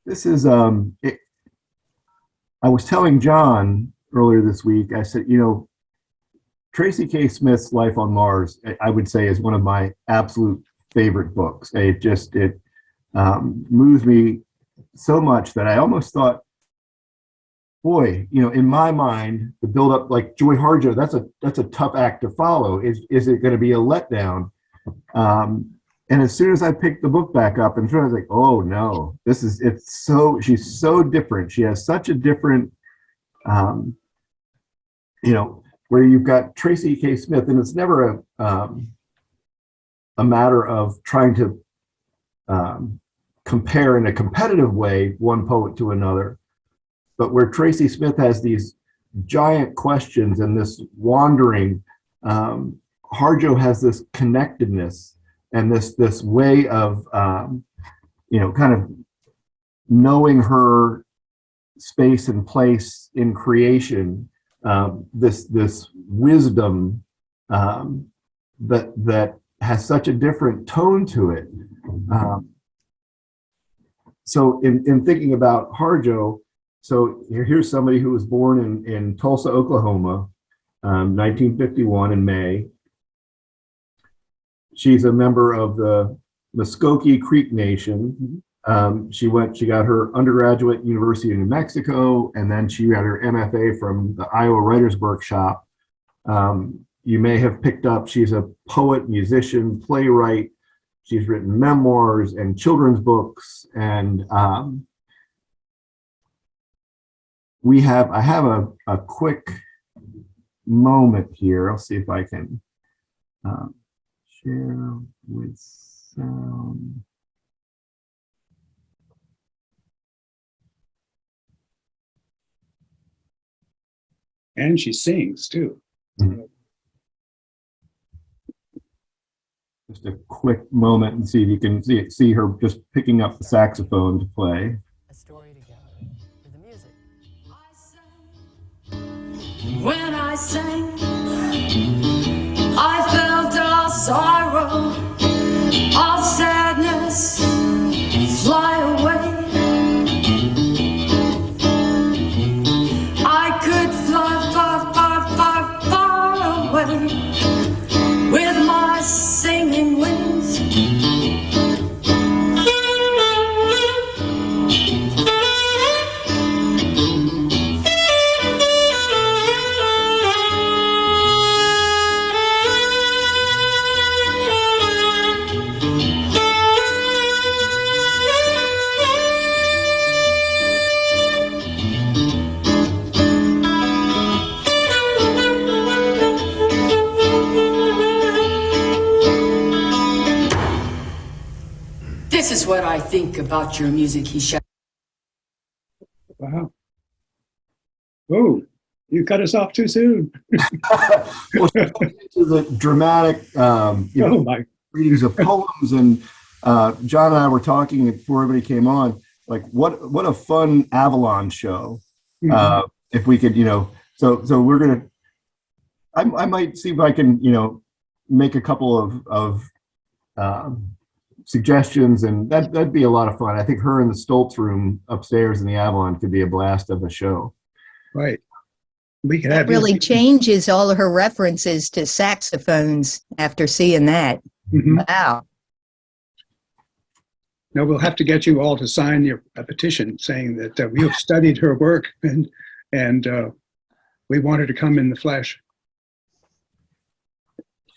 This is I was telling John earlier this week. I said, Tracy K. Smith's Life on Mars, I would say, is one of my absolute favorite books. It moves me so much that I almost thought, boy, in my mind, the build up, like Joy Harjo, that's a tough act to follow. Is it going to be a letdown? And as soon as I picked the book back up and I was like, oh no, she's so different. She has such a different, where you've got Tracy K. Smith, and it's never a matter of trying to compare in a competitive way one poet to another, but where Tracy Smith has these giant questions and this wandering, Harjo has this connectedness and this way of kind of knowing her space and place in creation, this wisdom that has such a different tone to it. So in thinking about Harjo, so here's somebody who was born in Tulsa, Oklahoma, 1951 in May. She's a member of the Muskogee Creek Nation. She got her undergraduate at University of New Mexico, and then she got her MFA from the Iowa Writers Workshop. You may have picked up, she's a poet, musician, playwright. She's written memoirs and children's books, and I have a quick moment here. I'll see if I can share with sound. And she sings too. Mm-hmm. Just a quick moment and see if you can see her just picking up the saxophone to play. A story together with the music. When I sang, I felt all sorrow, all sadness fly away. I could fly far, far, far, far away with my singing wings. This is what I think about your music, he shouted. Wow. Oh, you cut us off too soon. Well, into the dramatic readings of poems, and John and I were talking before everybody came on, like what a fun Avalon show. Mm-hmm. If we could, so we're gonna, I might see if I can, make a couple of suggestions, and that'd be a lot of fun. I think her in the Stoltz room upstairs in the Avalon could be a blast of a show. Right. We could have really changes all of her references to saxophones after seeing that. Mm-hmm. Wow. No, we'll have to get you all to sign a petition saying that we have studied her work and we want her to come in the flesh.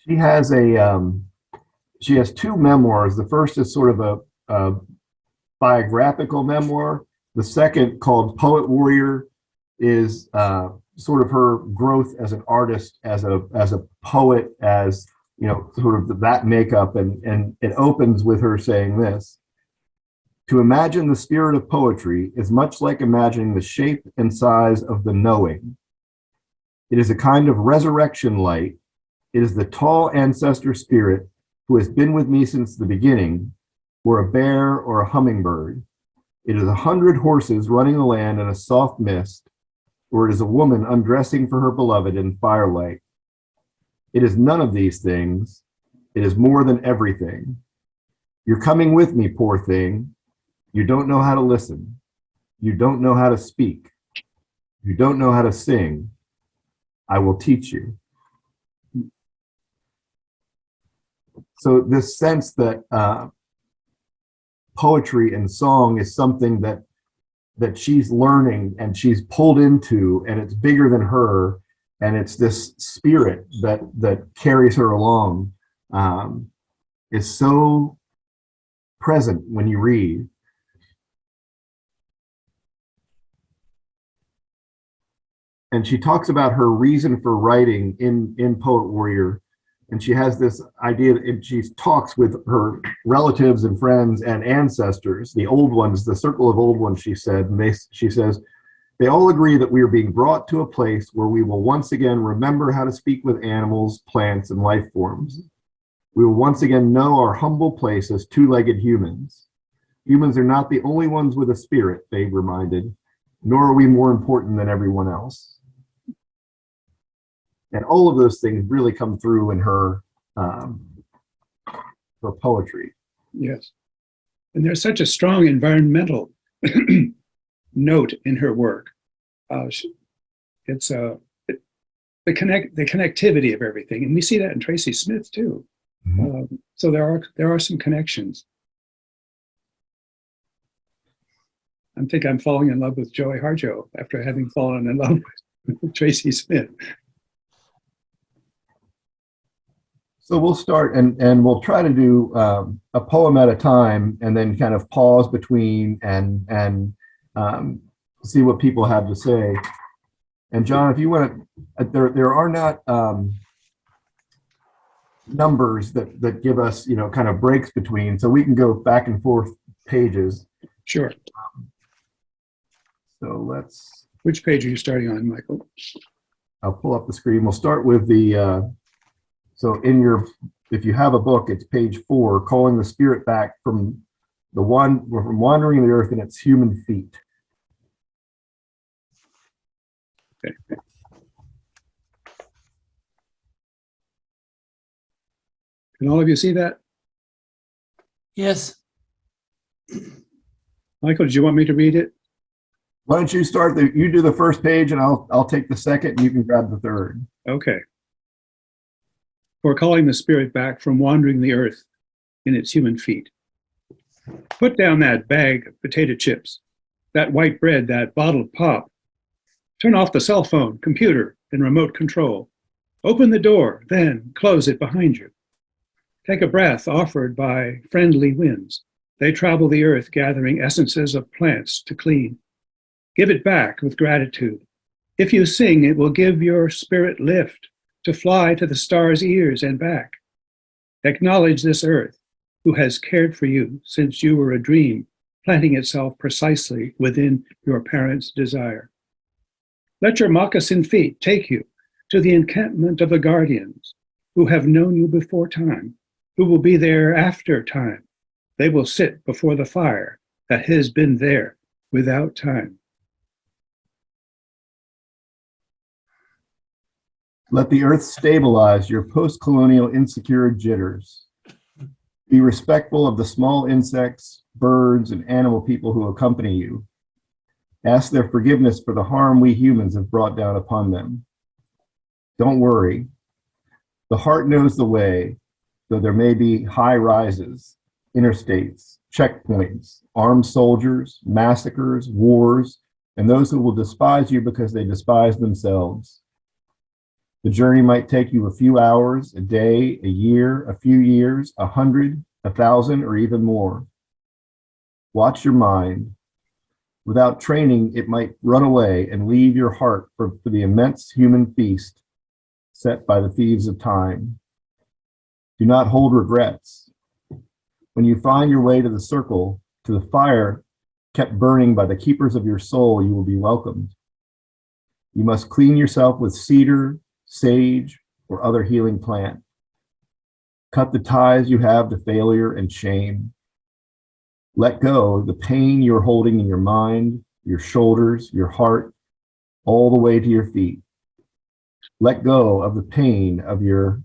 She has she has two memoirs. The first is sort of a biographical memoir. The second, called Poet Warrior, is sort of her growth as an artist, as a poet, as sort of that makeup, and it opens with her saying this: "To imagine the spirit of poetry is much like imagining the shape and size of the knowing. It is a kind of resurrection light. It is the tall ancestor spirit who has been with me since the beginning, or a bear or a hummingbird. It is 100 horses running the land in a soft mist, or it is a woman undressing for her beloved in firelight. It is none of these things. It is more than everything. You're coming with me, poor thing. You don't know how to listen. You don't know how to speak. You don't know how to sing. I will teach you. So this sense that poetry and song is something that she's learning and she's pulled into, and it's bigger than her, and it's this spirit that carries her along, is so present when you read. And she talks about her reason for writing in Poet Warrior. And she has this idea, and she talks with her relatives and friends and ancestors, the old ones, the circle of old ones, she said. And she says, they all agree that we are being brought to a place where we will once again remember how to speak with animals, plants, and life forms. We will once again know our humble place as two-legged humans. Humans are not the only ones with a spirit, they reminded, nor are we more important than everyone else. And all of those things really come through in her poetry. Yes. And there's such a strong environmental note in her work. It's the connectivity of everything, and we see that in Tracy Smith too. Mm-hmm. So there are some connections. I think I'm falling in love with Joey Harjo after having fallen in love with Tracy Smith. So we'll start and we'll try to do a poem at a time, and then kind of pause between and see what people have to say. And John, if you want to, there are not numbers that give us, kind of breaks between, so we can go back and forth pages. Sure. So let's. Which page are you starting on, Michael? I'll pull up the screen. We'll start with the. So if you have a book, it's page 4, calling the spirit back from wandering the earth in its human feet. Okay. Can all of you see that? Yes. Michael, did you want me to read it? Why don't you you do the first page, and I'll take the second, and you can grab the third. Okay. For calling the spirit back from wandering the earth in its human feet. Put down that bag of potato chips, that white bread, that bottled pop. Turn off the cell phone, computer, and remote control. Open the door, then close it behind you. Take a breath offered by friendly winds. They travel the earth, gathering essences of plants to clean. Give it back with gratitude. If you sing, it will give your spirit lift to fly to the stars' ears and back. Acknowledge this earth, who has cared for you since you were a dream, planting itself precisely within your parents' desire. Let your moccasin feet take you to the encampment of the guardians who have known you before time, who will be there after time. They will sit before the fire that has been there without time. Let the earth stabilize your post-colonial insecure jitters. Be respectful of the small insects, birds, and animal people who accompany you. Ask their forgiveness for the harm we humans have brought down upon them. Don't worry. The heart knows the way, though there may be high rises, interstates, checkpoints, armed soldiers, massacres, wars, and those who will despise you because they despise themselves. The journey might take you a few hours, a day, a year, a few years, 100, 1,000, or even more. Watch your mind. Without training, it might run away and leave your heart for the immense human feast set by the thieves of time. Do not hold regrets. When you find your way to the circle, to the fire kept burning by the keepers of your soul, you will be welcomed. You must clean yourself with cedar, sage, or other healing plant. Cut the ties you have to failure and shame. Let go the pain you're holding in your mind, your shoulders, your heart, all the way to your feet. Let go of the pain of your...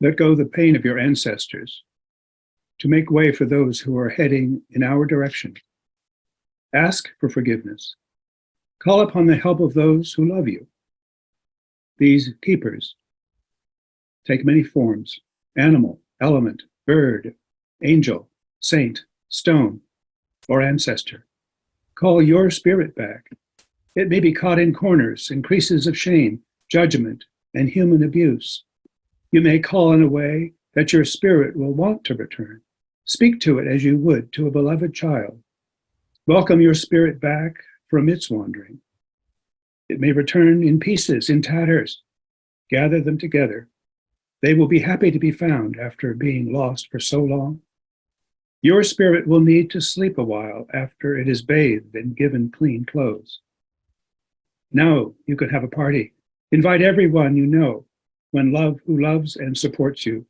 Let go of the pain of your ancestors. to make way for those who are heading in our direction. Ask for forgiveness. Call upon the help of those who love you. These keepers take many forms: animal, element, bird, angel, saint, stone, or ancestor. Call your spirit back. It may be caught in corners and creases of shame, judgment, and human abuse. You may call in a way that your spirit will want to return. Speak to it as you would to a beloved child. Welcome your spirit back from its wandering. It may return in pieces, in tatters. Gather them together. They will be happy to be found after being lost for so long. Your spirit will need to sleep a while after it is bathed and given clean clothes. Now you can have a party. Invite everyone you know, who loves and supports you.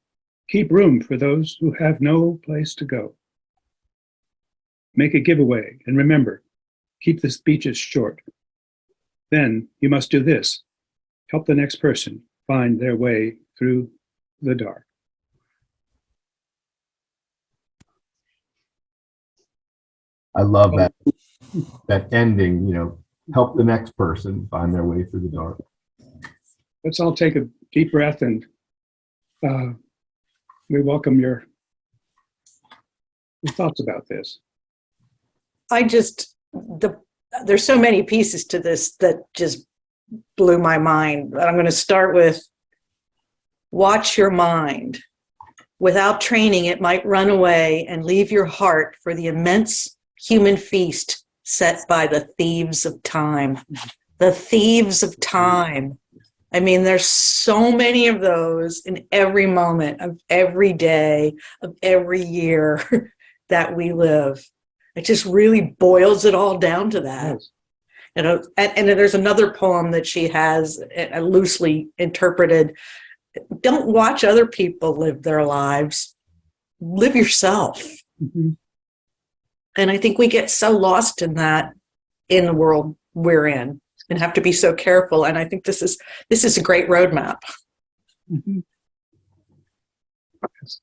Keep room for those who have no place to go. Make a giveaway, and remember, keep the speeches short. Then you must do this: help the next person find their way through the dark. I love that ending, help the next person find their way through the dark. Let's all take a deep breath, and we welcome your thoughts about this. There's so many pieces to this that just blew my mind. I'm going to start with watch your mind. Without training, it might run away and leave your heart for the immense human feast set by the thieves of time. The thieves of time. I mean, there's so many of those in every moment of every day, of every year that we live. It just really boils it all down to that. Yes. And there's another poem that she has loosely interpreted. Don't watch other people live their lives. Live yourself. Mm-hmm. And I think we get so lost in that in the world we're in and have to be so careful. And I think this is a great roadmap. Mm-hmm. Yes.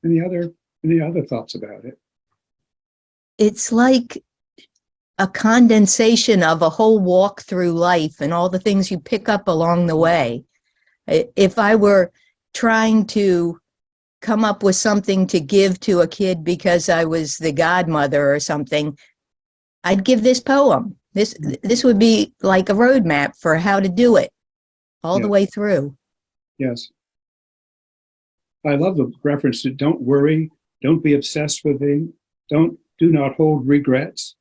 Any other thoughts about it? It's like a condensation of a whole walk through life and all the things you pick up along the way. If I were trying to come up with something to give to a kid because I was the godmother or something, I'd give this poem. This would be like a roadmap for how to do it all the way through. Yes. I love the reference to don't worry, don't be obsessed with things, do not hold regrets.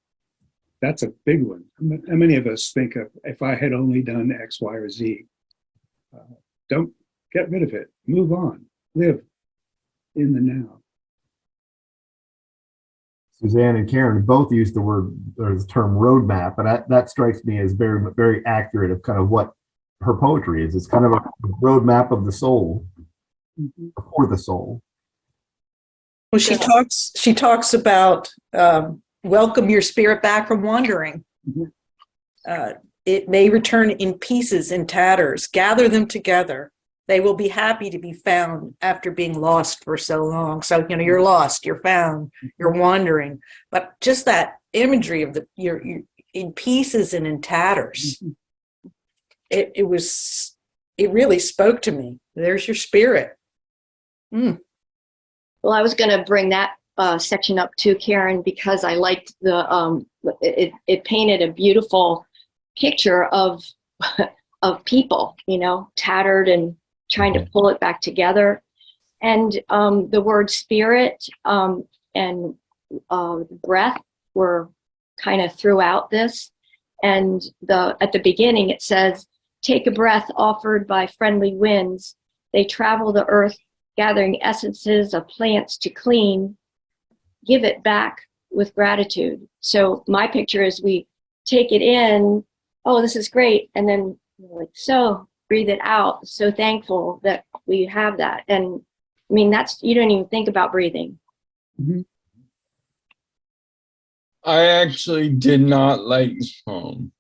That's a big one. How many of us think of, if I had only done X, Y, or Z? Don't get rid of it. Move on. Live in the now. Suzanne and Karen both used the term roadmap, and that strikes me as very, very accurate of kind of what her poetry is. It's kind of a roadmap of the soul, for the soul. Well, she talks about welcome your spirit back from wandering. Mm-hmm. It may return in pieces, in tatters. Gather them together. They will be happy to be found after being lost for so long. So, you're lost, you're found, you're wandering. But just that imagery of you're in pieces and in tatters, it really spoke to me. There's your spirit. Well, I was going to bring that section up too, Karen, because I liked it painted a beautiful picture of people, tattered and trying to pull it back together. And the word spirit and breath were kind of throughout this. And at the beginning it says, take a breath offered by friendly winds. They travel the earth, gathering essences of plants to clean. Give it back with gratitude. So my picture is we take it in, oh, this is great. And then breathe it out. So thankful that we have that. And I mean, you don't even think about breathing. Mm-hmm. I actually did not like this poem.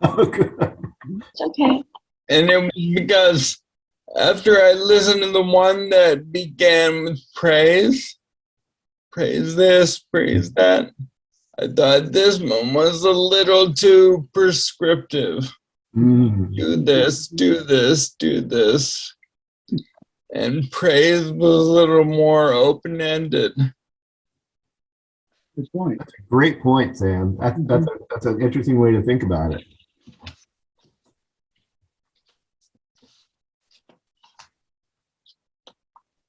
It's okay. And it was because after I listened to the one that began with praise this, praise that, I thought this one was a little too prescriptive. Do this, do this, do this. And praise was a little more open-ended. Good point. Great point, Sam. That's an interesting way to think about it.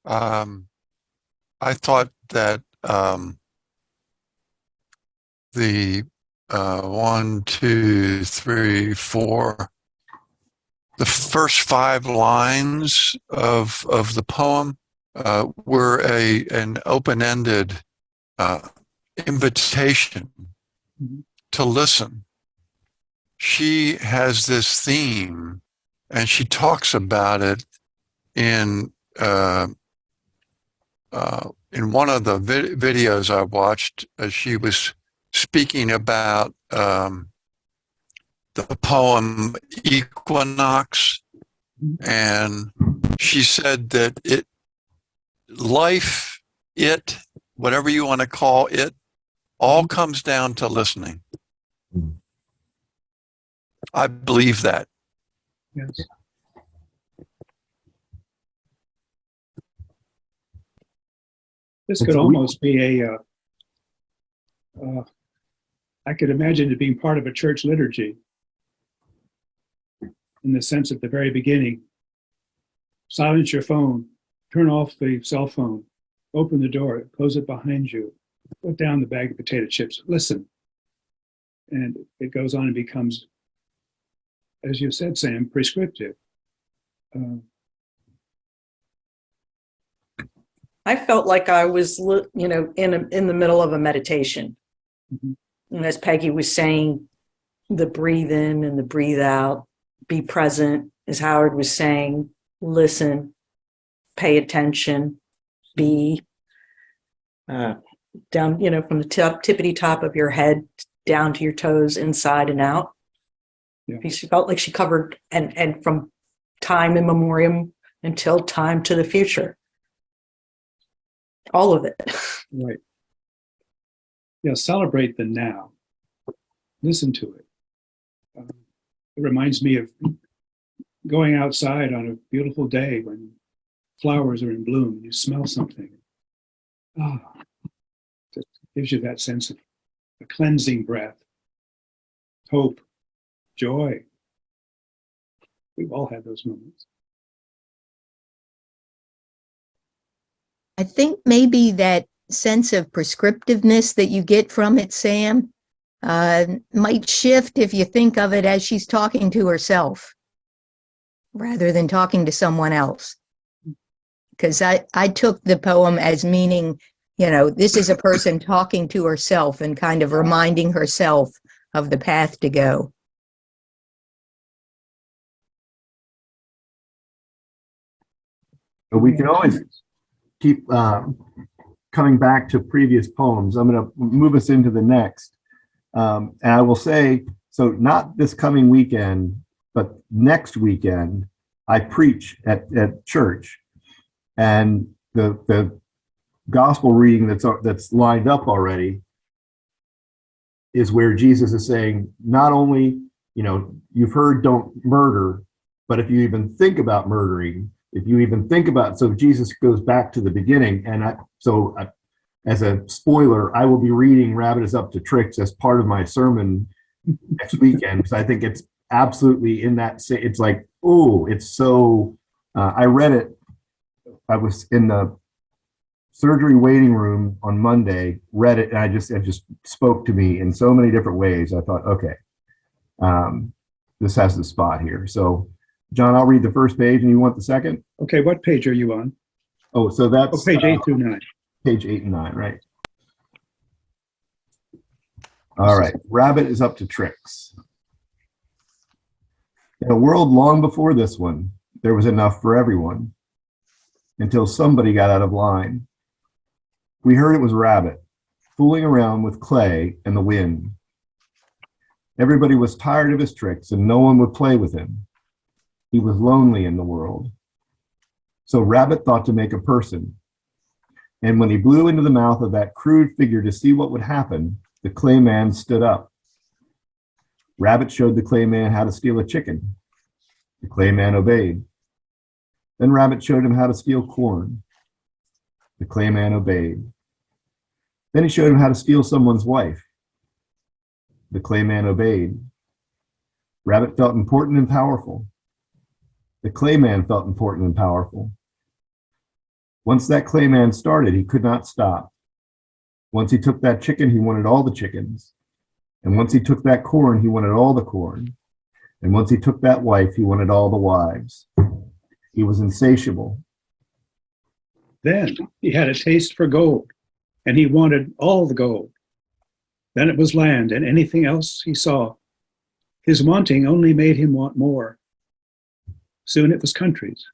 I thought that the 1, 2, 3, 4, the first 5 lines of the poem were an open-ended invitation to listen. She has this theme, and she talks about it in one of the videos I watched. She was speaking about the poem Equinox, and she said that life, whatever you want to call it, all comes down to listening. I believe that. Yes. This could almost be I could imagine it being part of a church liturgy, in the sense at the very beginning: silence your phone, turn off the cell phone, open the door, close it behind you, put down the bag of potato chips, listen. And it goes on and becomes, as you said, Sam, prescriptive. I felt like I was, in the middle of a meditation. And as Peggy was saying, the breathe in and the breathe out, be present. As Howard was saying, listen, pay attention, be down, from the tippity top of your head down to your toes, inside and out. Yeah. She felt like she covered, and from time immemorial until time to the future. All of it. Right. Yeah, celebrate the now. Listen to it. It reminds me of going outside on a beautiful day when flowers are in bloom. You smell something. It gives you that sense of a cleansing breath, hope, joy. We've all had those moments. I think maybe that sense of prescriptiveness that you get from it, Sam, might shift if you think of it as she's talking to herself rather than talking to someone else. Because I took the poem as meaning, this is a person talking to herself and kind of reminding herself of the path to go. But we can always keep coming back to previous poems. I'm going to move us into the next. And I will say, so not this coming weekend, but next weekend, I preach at church. And the gospel reading that's lined up already is where Jesus is saying, not only, you've heard don't murder, but if you even think about murdering, if you even think about, so Jesus goes back to the beginning. And as a spoiler, I will be reading Rabbit is Up to Tricks as part of my sermon next weekend, because I think it's absolutely in that, it's like, oh, it's so, I read it. I was in the surgery waiting room on Monday, read it, and it just spoke to me in so many different ways. I thought, okay, this has the spot here. So, John, I'll read the first page, and you want the second? Okay, what page are you on? Oh, so that's page 8 through 9. Page 8 and 9, right? All right, Rabbit is Up to Tricks. In a world long before this one, there was enough for everyone, until somebody got out of line. We heard it was Rabbit, fooling around with clay and the wind. Everybody was tired of his tricks, and no one would play with him. He was lonely in the world, So Rabbit thought to make a person. And when he blew into the mouth of that crude figure to see what would happen, the clay man stood up. Rabbit showed the clay man how to steal a chicken. The clay man obeyed. Then Rabbit showed him how to steal corn. The clay man obeyed. Then he showed him how to steal someone's wife. The clay man obeyed. Rabbit felt important and powerful. The clay man felt important and powerful. Once that clay man started, he could not stop. Once he took that chicken, he wanted all the chickens. And once he took that corn, he wanted all the corn. And once he took that wife, he wanted all the wives. He was insatiable. Then he had a taste for gold, and he wanted all the gold. Then it was land and anything else he saw. His wanting only made him want more. Soon it was countries,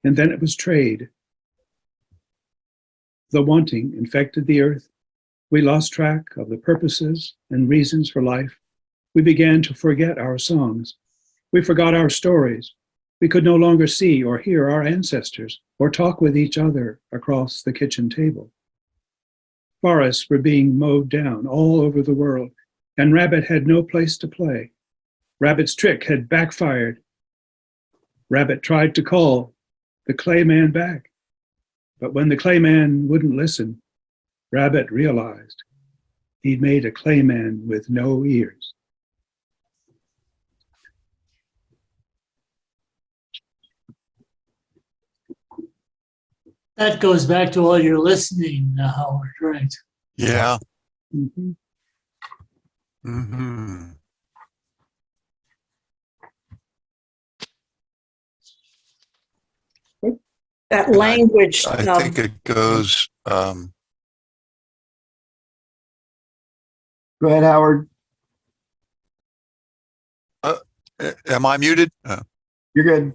and then it was trade. The wanting infected the earth. We lost track of the purposes and reasons for life. We began to forget our songs. We forgot our stories. We could no longer see or hear our ancestors or talk with each other across the kitchen table. Forests were being mowed down all over the world, and Rabbit had no place to play. Rabbit's trick had backfired. Rabbit tried to call the clay man back, but when the clay man wouldn't listen, Rabbit realized he'd made a clay man with no ears. That goes back to all your listening, Howard, right? Yeah. Mm-hmm. Mm-hmm. That language. I think it goes. Go ahead, Howard. Am I muted? You're good.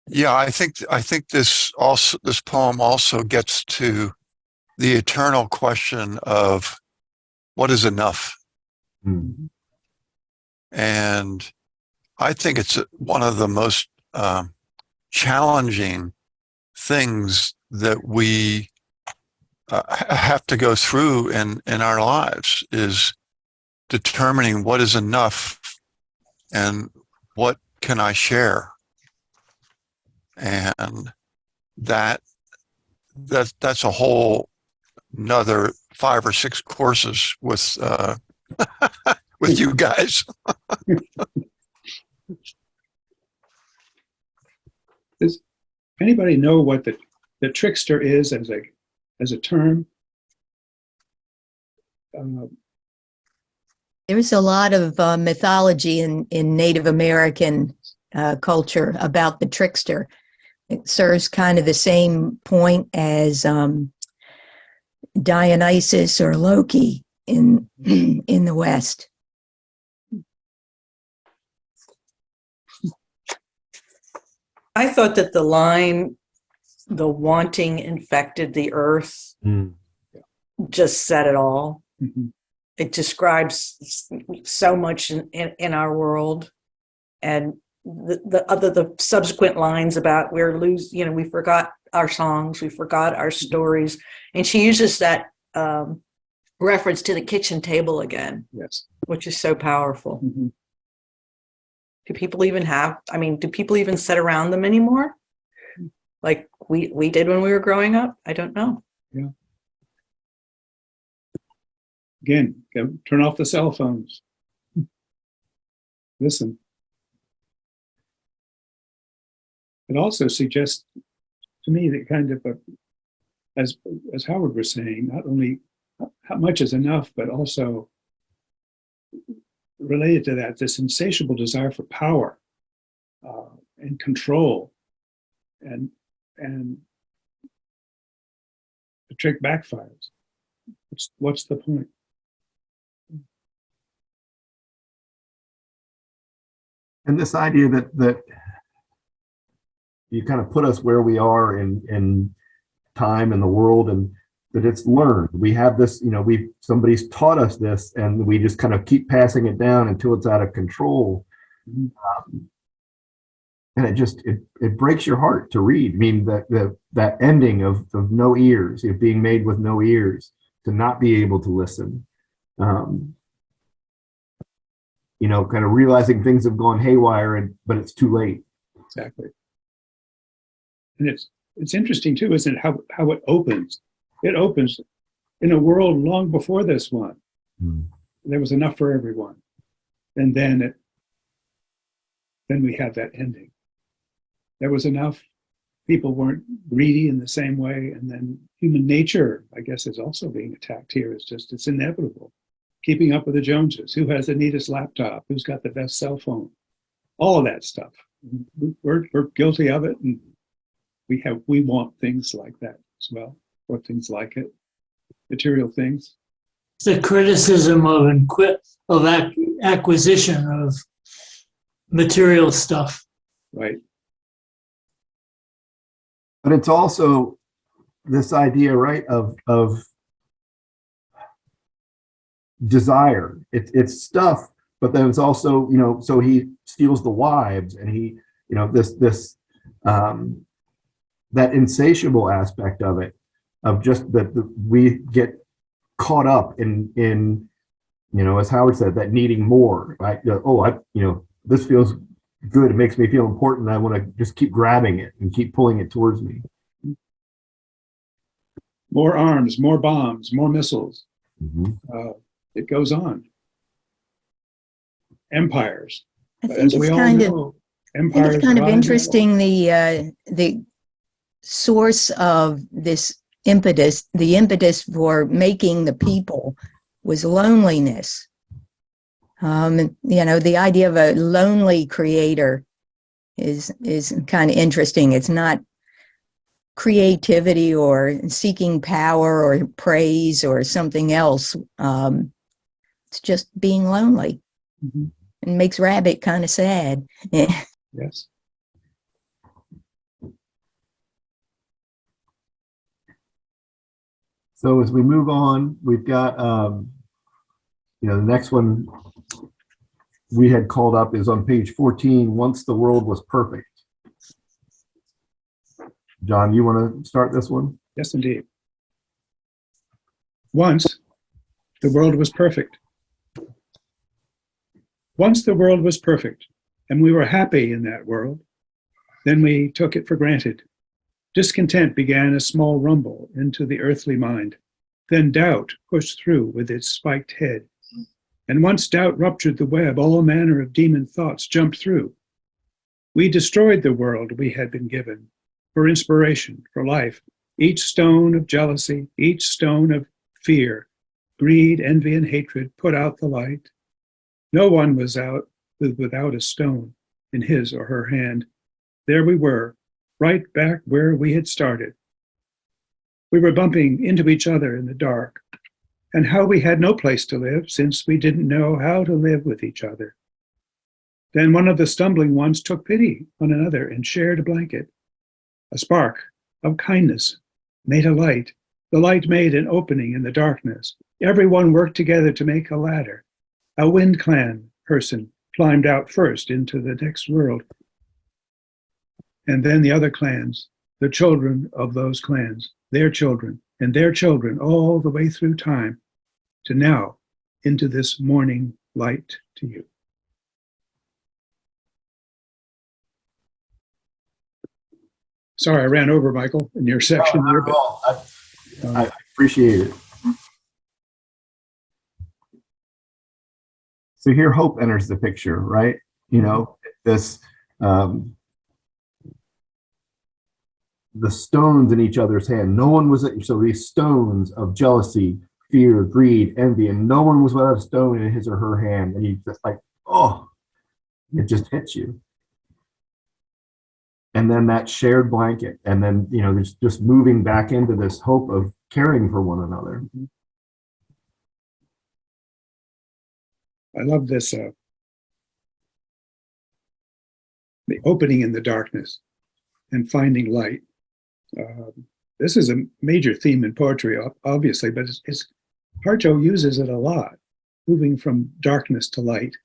Yeah, I think this poem also gets to the eternal question of what is enough. Mm. And I think it's one of the most challenging things that we have to go through in our lives, is determining what is enough and what can I share. And that's a whole another 5 or 6 courses with with you guys. Does anybody know what the trickster is as a term? There's a lot of mythology in Native American culture about the trickster. It serves kind of the same point as Dionysus or Loki in the West. I thought that the line, "the wanting infected the earth," just said it all. Mm-hmm. It describes so much in our world, and the subsequent lines about we forgot our songs, we forgot our stories, and she uses that reference to the kitchen table again. Yes, which is so powerful. Mm-hmm. Do people even sit around them anymore? Like we did when we were growing up? I don't know. Yeah. Again, turn off the cell phones. Listen. It also suggests to me that kind of as Howard was saying, not only how much is enough, but also related to that, this insatiable desire for power and control, and the trick backfires. What's the point? And this idea that you kind of put us where we are in time in the world, and that it's learned. We have this, somebody's taught us this, and we just kind of keep passing it down until it's out of control. and it breaks your heart to read. I mean, that ending of no ears, being made with no ears, to not be able to listen. Kind of realizing things have gone haywire, but it's too late. Exactly. And it's interesting too, isn't it, how it opens? It opens in a world long before this one. There was enough for everyone, and then we have that ending. There was enough. People weren't greedy in the same way, and then human nature, I guess, is also being attacked here. It's inevitable. Keeping up with the Joneses. Who has the neatest laptop? Who's got the best cell phone? All of that stuff. We're guilty of it, and we want things like that as well, or things like it, material things. The criticism of acquisition of material stuff. Right. But it's also this idea, right, of desire. It's stuff, but then it's also, so he steals the wives, and he, this that insatiable aspect of it, of just that we get caught up in as Howard said, that needing more, right? This feels good, it makes me feel important, I want to just keep grabbing it and keep pulling it towards me. More arms, more bombs, more missiles. Mm-hmm. It goes on. Empires. I think it's kind of interesting, the source of this impetus, the impetus for making the people was loneliness. The idea of a lonely creator is kind of interesting. It's not creativity or seeking power or praise or something else. It's just being lonely. Mm-hmm. And makes Rabbit kind of sad. Yes. So as we move on, we've got, the next one we had called up is on page 14, Once the World Was Perfect. John, you want to start this one? Yes, indeed. Once the world was perfect. Once the world was perfect, and we were happy in that world. Then we took it for granted. Discontent began a small rumble into the earthly mind. Then doubt pushed through with its spiked head. And once doubt ruptured the web, all manner of demon thoughts jumped through. We destroyed the world we had been given for inspiration, for life. Each stone of jealousy, each stone of fear, greed, envy, and hatred put out the light. No one was out without a stone in his or her hand. There we were, right back where we had started. We were bumping into each other in the dark, and how we had no place to live since we didn't know how to live with each other. Then one of the stumbling ones took pity on another and shared a blanket. A spark of kindness made a light. The light made an opening in the darkness. Everyone worked together to make a ladder. A Wind Clan person climbed out first into the next world. And then the other clans, the children of those clans, their children, and their children, all the way through time to now, into this morning light to you. Sorry, I ran over, Michael, in your section there. But, I appreciate it. So here hope enters the picture, right? This, the stones in each other's hand. No one was, so these stones of jealousy, fear, greed, envy, and no one was without a stone in his or her hand. And you just like, oh, it just hits you. And then that shared blanket, and then, there's just moving back into this hope of caring for one another. I love this, the opening in the darkness and finding light. This is a major theme in poetry, obviously, but Harjo uses it a lot, moving from darkness to light,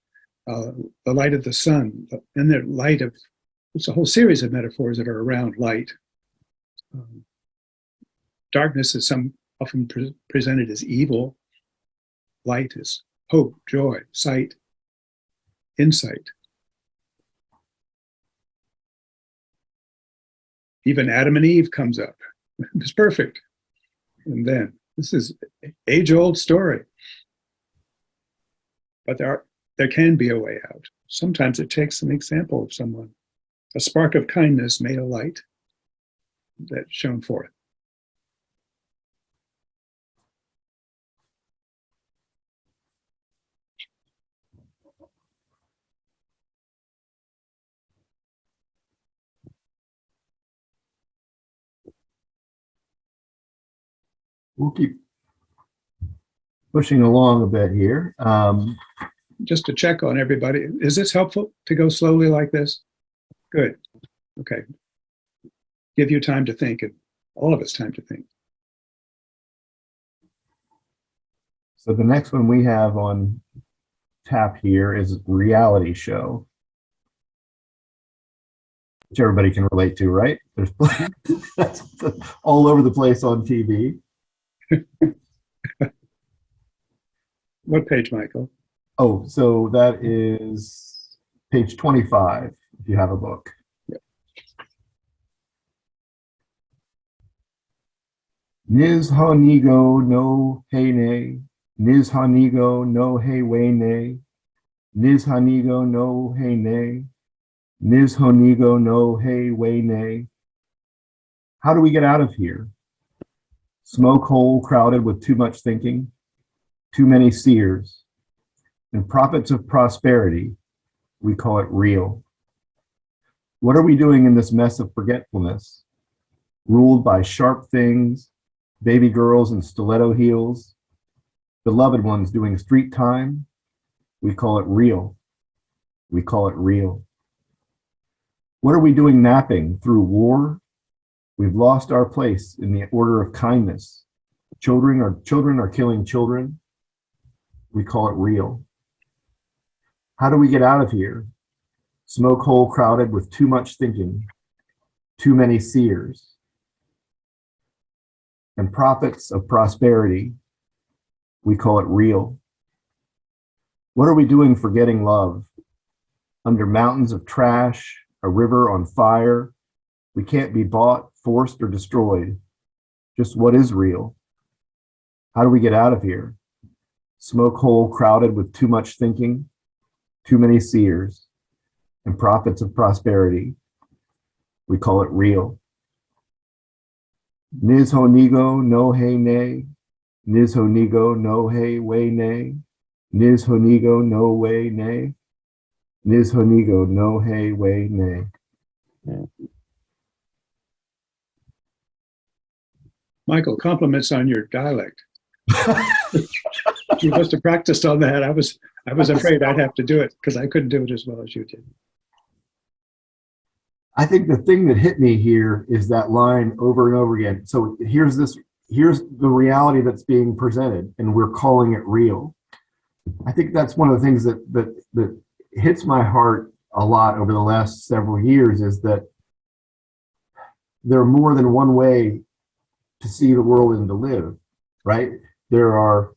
the light of the sun, and the light of it's a whole series of metaphors that are around light. Darkness is often presented as evil. Light is hope, joy, sight, insight. Even Adam and Eve comes up. It's perfect. And then, this is age-old story. But there can be a way out. Sometimes it takes an example of someone. A spark of kindness made a light that shone forth. We'll keep pushing along a bit here. Just to check on everybody, is this helpful to go slowly like this? Good. Okay. Give you time to think, and all of us time to think. So the next one we have on tap here is reality show, which everybody can relate to, right? There's that's all over the place on TV. What page, Michael? Oh, so that is page 25, if you have a book. Yep. Niz hanigo no heine, niz hanigo no heiwene, niz hanigo no heine, niz hanigo no heiwene. How do we get out of here? Smoke hole crowded with too much thinking, too many seers, and prophets of prosperity, we call it real. What are we doing in this mess of forgetfulness, ruled by sharp things, baby girls in stiletto heels, beloved ones doing street time? We call it real. We call it real. What are we doing napping through war? We've lost our place in the order of kindness. Children are killing children. We call it real. How do we get out of here? Smoke hole crowded with too much thinking, too many seers, and prophets of prosperity. We call it real. What are we doing forgetting love? Under mountains of trash, a river on fire, we can't be bought, forced, or destroyed. Just what is real? How do we get out of here? Smoke hole crowded with too much thinking, too many seers, and prophets of prosperity. We call it real. Niz honigo no hey nay, niz honigo no hey way nay, niz honigo no way nay, niz honigo no hey way nay. Michael, compliments on your dialect. You must have practiced on that. I was afraid I'd have to do it because I couldn't do it as well as you did. I think the thing that hit me here is that line over and over again. So here's the reality that's being presented, and we're calling it real. I think that's one of the things that hits my heart a lot over the last several years, is that there are more than one way to see the world and to live, right? There are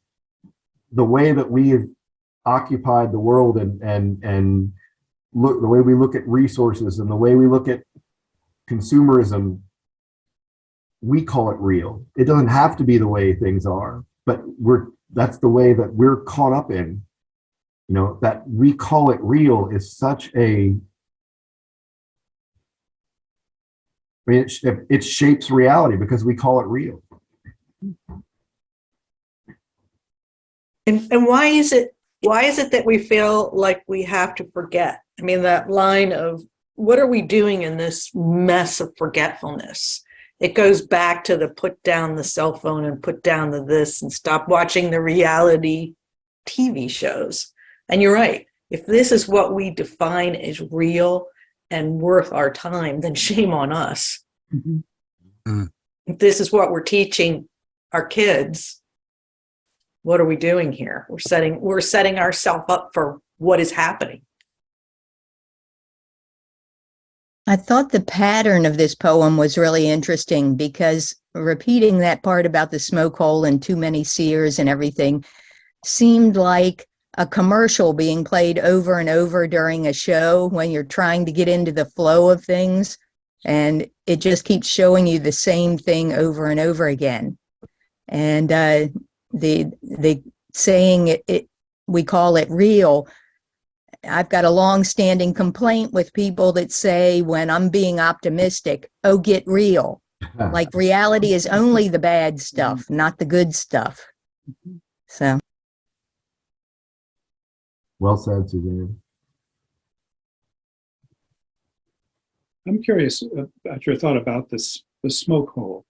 the way that we have occupied the world and look, the way we look at resources and the way we look at consumerism, we call it real. It doesn't have to be the way things are, but that's the way that we're caught up in. You know, that we call it real is such a, I mean, it shapes reality because we call it real. And why is it that we feel like we have to forget? I mean, that line of what are we doing in this mess of forgetfulness? It goes back to the put down the cell phone and put down the this and stop watching the reality TV shows. And you're right. If this is what we define as real and worth our time, then shame on us. Mm-hmm. Mm. If this is what we're teaching our kids, what are we doing here? We're setting ourselves up for what is happening. I thought the pattern of this poem was really interesting because repeating that part about the smoke hole and too many seers and everything seemed like a commercial being played over and over during a show when you're trying to get into the flow of things. And it just keeps showing you the same thing over and over again. And the saying we call it real. I've got a long-standing complaint with people that say when I'm being optimistic, oh, get real. Like reality is only the bad stuff, not the good stuff. So. Well said, Suzanne. I'm curious about your thought about this, the smoke hole.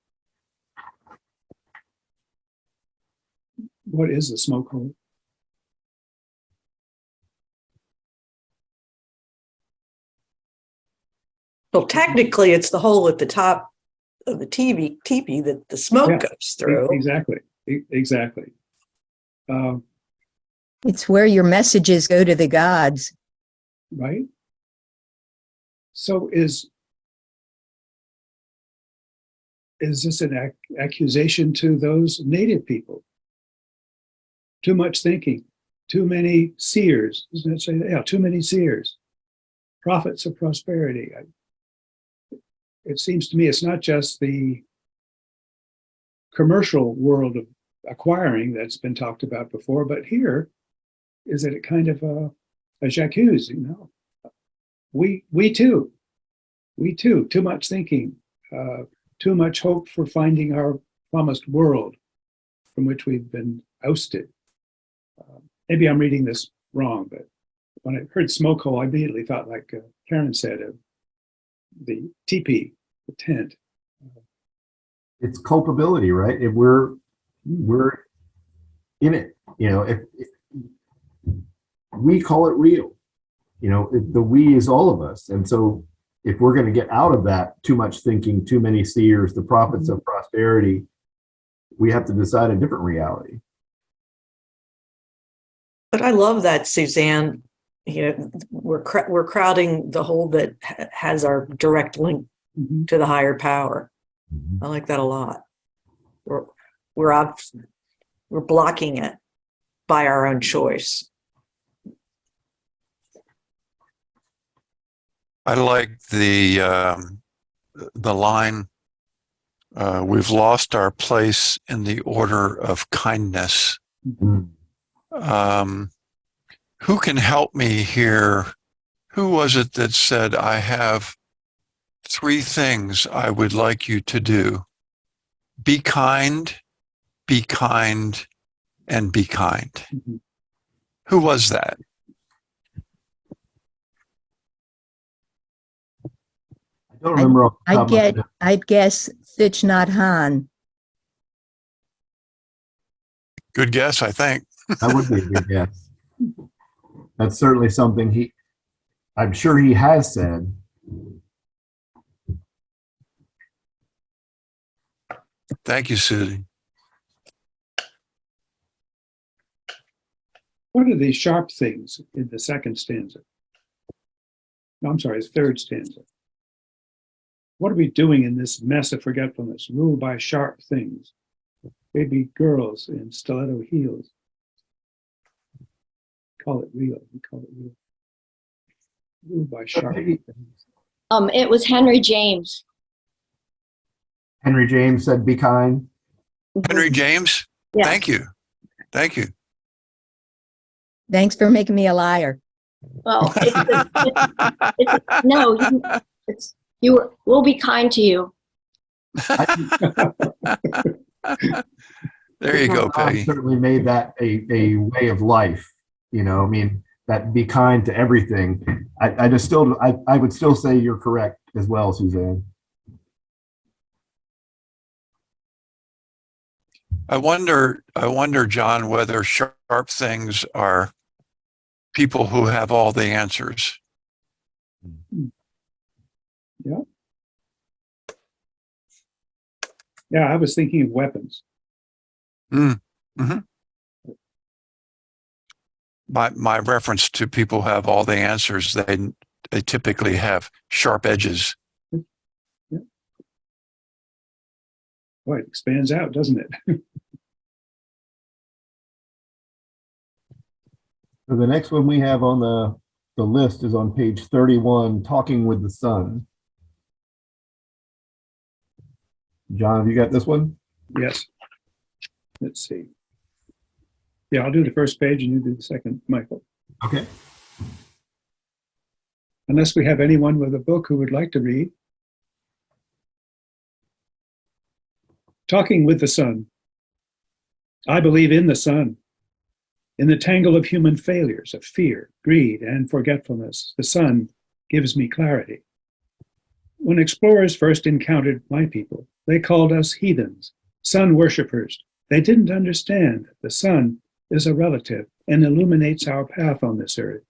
What is the smoke hole? Well, technically, it's the hole at the top of the teepee that the smoke Yeah, goes through. Exactly. Exactly. It's where your messages go to the gods. Right? So is this an accusation to those native people? Too much thinking, too many seers. Doesn't it say that? Yeah, too many seers. Prophets of prosperity. It seems to me it's not just the commercial world of acquiring that's been talked about before, but here is it a kind of a j'accuse, you know? We too, too much thinking, too much hope for finding our promised world from which we've been ousted. Maybe I'm reading this wrong, but when I heard smoke hole, I immediately thought, like Karen said, of the teepee, the tent. It's culpability, right? If we're in it, you know, if we call it real, you know, the we is all of us. And so if we're going to get out of that too much thinking, too many seers, the prophets of prosperity, we have to decide a different reality. But I love that, Suzanne. You know, we're crowding the hole that has our direct link to the higher power. I like that a lot. We're blocking it by our own choice. I like the line, we've lost our place in the order of kindness. Who can help me here? Who was it that said, I have 3 things I would like you to do? Be kind, and be kind. Who was that? I don't remember. I'd guess Thich Nhat Hanh. Good guess, I think. That would be a good guess. That's certainly something I'm sure he has said. Thank you, Susie. What are these sharp things in the second stanza? No, I'm sorry, it's third stanza. What are we doing in this mess of forgetfulness, ruled by sharp things? Baby girls in stiletto heels. Call it real. We call it real. Ruled by sharp things. It was Henry James. Henry James said, be kind. Henry James? Yeah. Thank you. Thank you. Thanks for making me a liar. Well, we'll be kind to you. There you go, Peggy. Certainly made that a way of life. You know, I mean, that be kind to everything. I would still say you're correct as well, Suzanne. I wonder, John, whether sharp things are people who have all the answers. Yeah. Yeah, I was thinking of weapons. Mm-hmm. My reference to people who have all the answers, they They typically have sharp edges. Boy, it expands out, doesn't it? So the next one we have on the list is on page 31, Talking with the Sun. John, have you got this one? Yes. Let's see. Yeah, I'll do the first page and you do the second, Michael. Okay. Unless we have anyone with a book who would like to read. Talking with the Sun. I believe in the sun. In the tangle of human failures, of fear, greed, and forgetfulness, the sun gives me clarity. When explorers first encountered my people, they called us heathens, sun worshippers. They didn't understand that the sun is a relative and illuminates our path on this earth.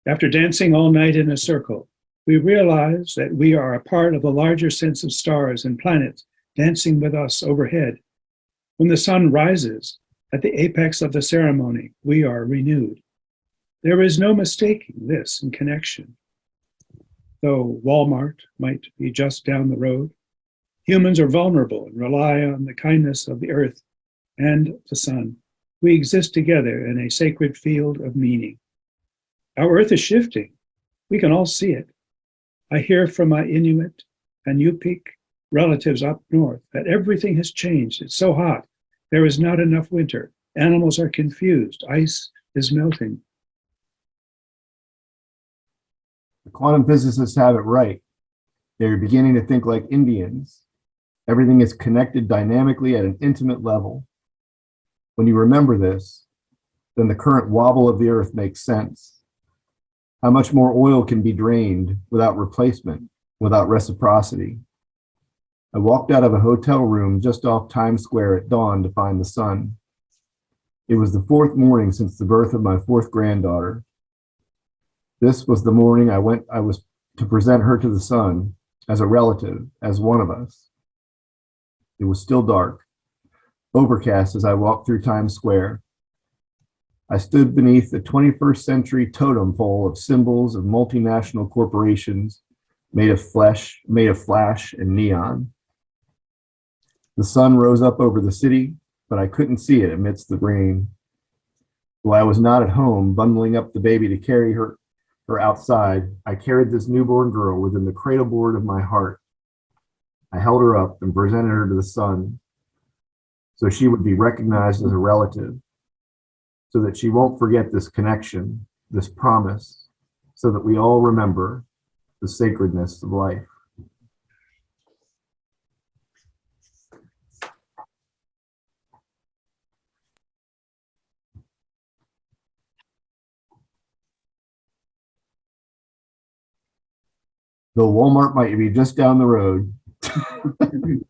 After dancing all night in a circle, we realize that we are a part of a larger sense of stars and planets dancing with us overhead. When the sun rises, at the apex of the ceremony, we are renewed. There is no mistaking this in connection. Though Walmart might be just down the road, humans are vulnerable and rely on the kindness of the earth and the sun. We exist together in a sacred field of meaning. Our earth is shifting. We can all see it. I hear from my Inuit and Yupik relatives up north that everything has changed. It's so hot. There is not enough winter. Animals are confused. Ice is melting. The quantum physicists have it right. They're beginning to think like Indians. Everything is connected dynamically at an intimate level. When you remember this, then the current wobble of the earth makes sense. How much more oil can be drained without replacement, without reciprocity? I walked out of a hotel room just off Times Square at dawn to find the sun. It was the fourth morning since the birth of my fourth granddaughter. This was the morning I was to present her to the sun as a relative, as one of us. It was still dark, overcast as I walked through Times Square. I stood beneath the 21st century totem pole of symbols of multinational corporations made of flash and neon. The sun rose up over the city, but I couldn't see it amidst the rain. While I was not at home, bundling up the baby to carry her outside, I carried this newborn girl within the cradle board of my heart. I held her up and presented her to the sun so she would be recognized as a relative, so that she won't forget this connection, this promise, so that we all remember the sacredness of life. Though Walmart might be just down the road, it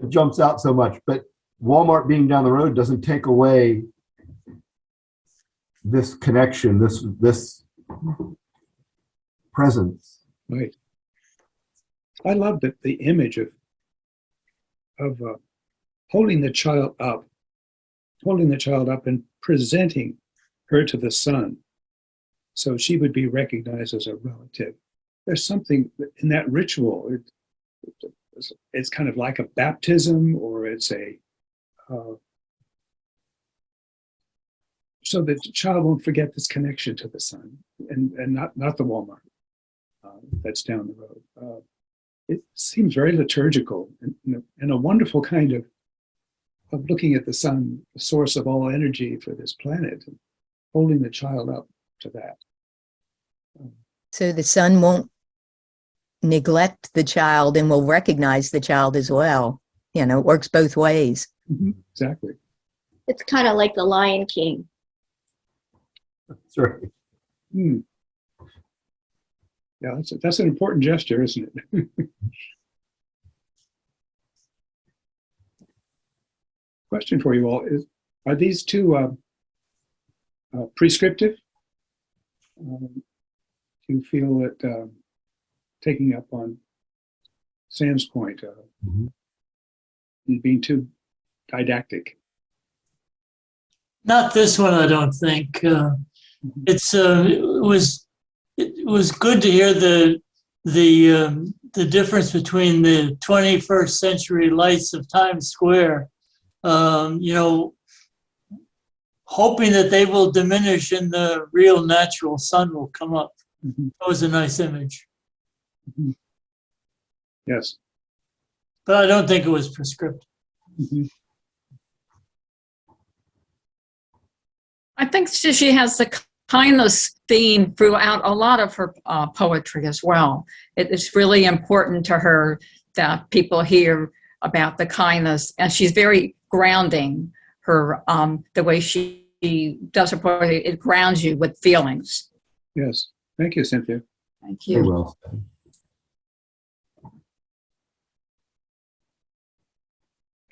jumps out so much, but Walmart being down the road doesn't take away this connection, this presence. Right. I love the image of holding the child up and presenting her to the sun so she would be recognized as a relative. There's something in that ritual. It's kind of like a baptism, or it's a so that the child won't forget this connection to the sun, and not the Walmart that's down the road. It seems very liturgical and a wonderful kind of looking at the sun, the source of all energy for this planet, and holding the child up to that. So the sun won't neglect the child and will recognize the child as well. It works both ways. Mm-hmm. Exactly. It's kind of like the Lion King. That's right. Hmm. Yeah, that's an important gesture, isn't it? Question for you all is: are these two prescriptive? Do you feel that taking up on Sam's point, being too didactic? Not this one, I don't think. It was it was good to hear the difference between the 21st century lights of Times Square, hoping that they will diminish and the real natural sun will come up. Mhm. That was a nice image, Yes. but I don't think it was prescriptive. Mhm. I think she has the kindness theme throughout a lot of her poetry as well. It is really important to her that people hear about the kindness, and she's very grounding. Her the way she does her poetry, it grounds you with feelings. Yes. Thank you, Cynthia. Thank Very you. well said.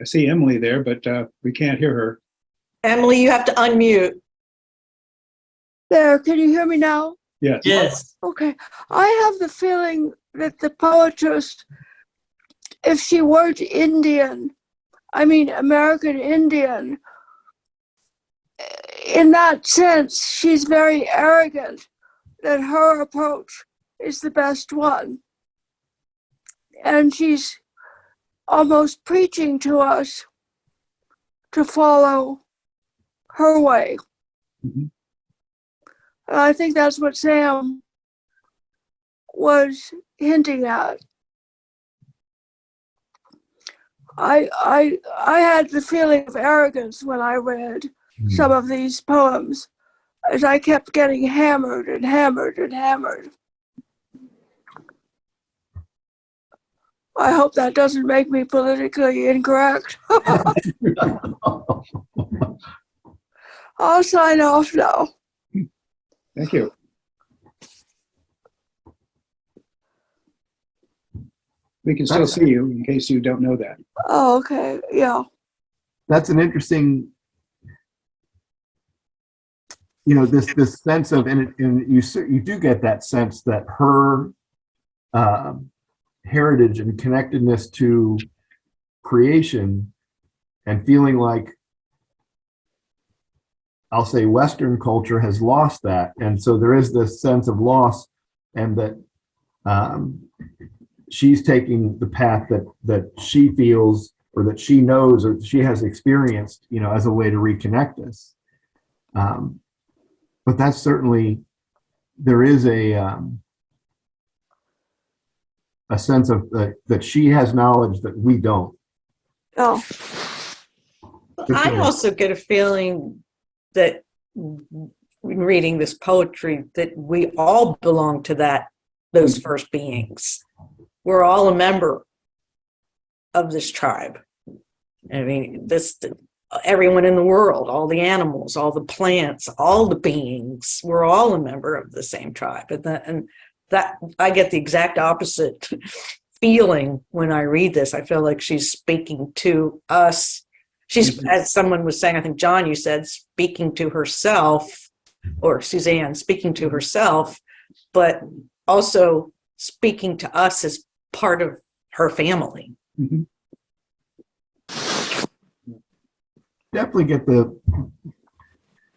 I see Emily there, but we can't hear her. Emily, you have to unmute. There, can you hear me now? Yes. Yes. Okay. I have the feeling that the poetess, if she weren't Indian, I mean American Indian, in that sense, she's very arrogant that her approach is the best one. And she's almost preaching to us to follow her way. Mhm. And I think that's what Sam was hinting at. I had the feeling of arrogance when I read some of these poems, as I kept getting hammered and hammered and hammered. I hope that doesn't make me politically incorrect. I'll sign off now. Thank you. We can still see you in case you don't know that. Oh, okay. Yeah. That's an interesting, this sense of, and you do get that sense that her heritage and connectedness to creation and feeling like, I'll say, Western culture has lost that. And so there is this sense of loss, and that she's taking the path that she feels, or that she knows, or she has experienced, as a way to reconnect us. But that's certainly, there is a sense of that she has knowledge that we don't. Oh, I also get a feeling that when reading this poetry, that we all belong to those first beings. We're all a member of this tribe. I mean, everyone in the world, all the animals, all the plants, all the beings, we're all a member of the same tribe. And that I get the exact opposite feeling when I read this. I feel like she's speaking to us. She's, as someone was saying, I think, John, you said, speaking to herself, or Suzanne speaking to herself, but also speaking to us as part of her family. Mm-hmm. Definitely get that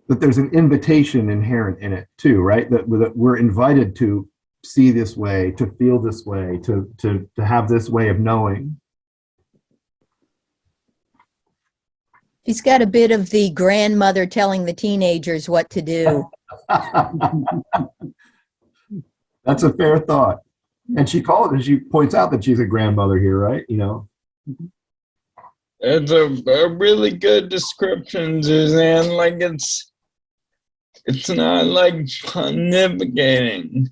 there's an invitation inherent in it too, right? That we're invited to see this way, to feel this way, to have this way of knowing. She's got a bit of the grandmother telling the teenagers what to do. That's a fair thought. And she points out that she's a grandmother here, right? It's a really good description, Suzanne. Like it's not like pontificating.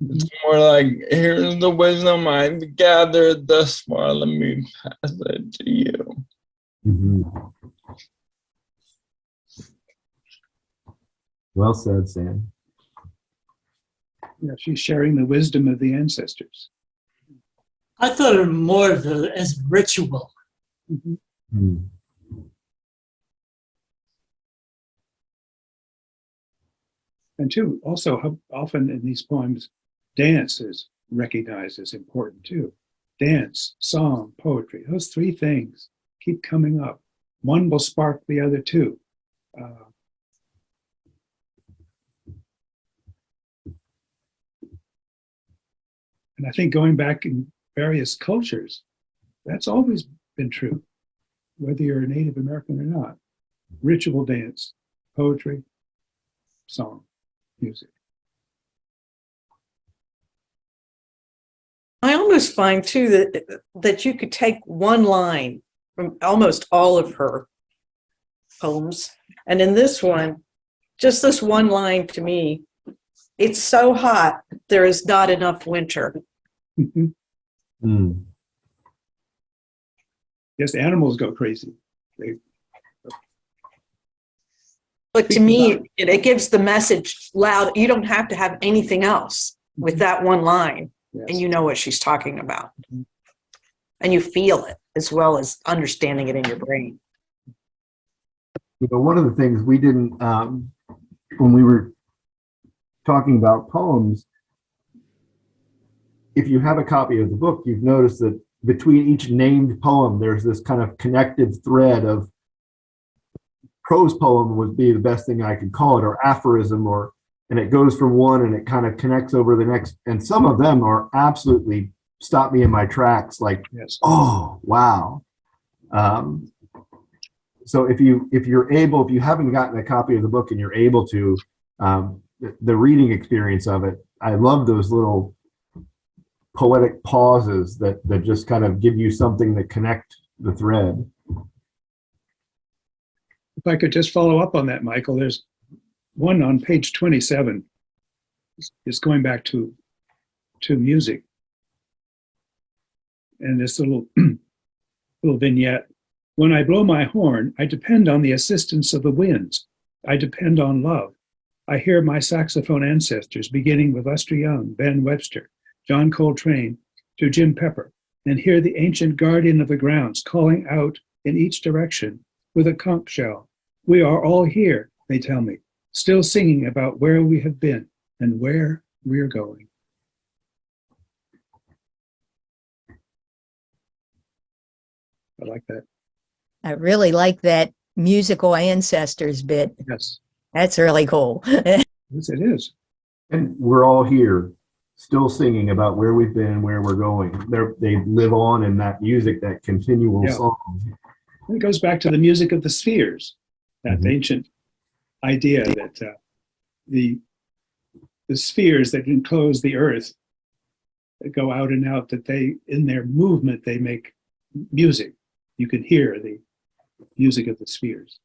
It's more like, here's the wisdom I've gathered thus far. Let me pass it to you. Mm-hmm. Well said, Sam. Yeah, she's sharing the wisdom of the ancestors. I thought of more of it as ritual. Mm-hmm. Mm. And too, also, how often in these poems, dance is recognized as important too. Dance, song, poetry, those three things keep coming up. One will spark the other two. And I think going back in various cultures, that's always been true, whether you're a Native American or not. Ritual dance, poetry, song, music. I almost find too that you could take one line from almost all of her poems, and in this one, just this one line to me, it's so hot, there is not enough winter. Mm. Yes, animals go crazy. But to me, it gives the message loud. You don't have to have anything else with that one line, Yes. and you know what she's talking about. And you feel it as well as understanding it in your brain. You know, one of the things we didn't, when we were talking about poems, if you have a copy of the book, you've noticed that between each named poem, there's this kind of connected thread of prose poem would be the best thing I could call it, or aphorism, and it goes from one and it kind of connects over the next. And some of them are absolutely stop me in my tracks, like, Yes. oh, wow. So if you haven't gotten a copy of the book and you're able to, the reading experience of it, I love those little poetic pauses that just kind of give you something to connect the thread. If I could just follow up on that, Michael, there's one on page 27. It's going back to music. And this little vignette. When I blow my horn, I depend on the assistance of the winds. I depend on love. I hear my saxophone ancestors, beginning with Lester Young, Ben Webster, John Coltrane, to Jim Pepper, and hear the ancient guardian of the grounds calling out in each direction with a conch shell. We are all here, they tell me, still singing about where we have been and where we're going. I like that. I really like that musical ancestors bit. Yes. That's really cool. Yes, it is. And we're all here still singing about where we've been, where we're going. They live on in that music, that continual song. It goes back to the music of the spheres, that ancient idea that the spheres that enclose the earth, that go out and out, that they, in their movement, they make music. You can hear the music of the spheres.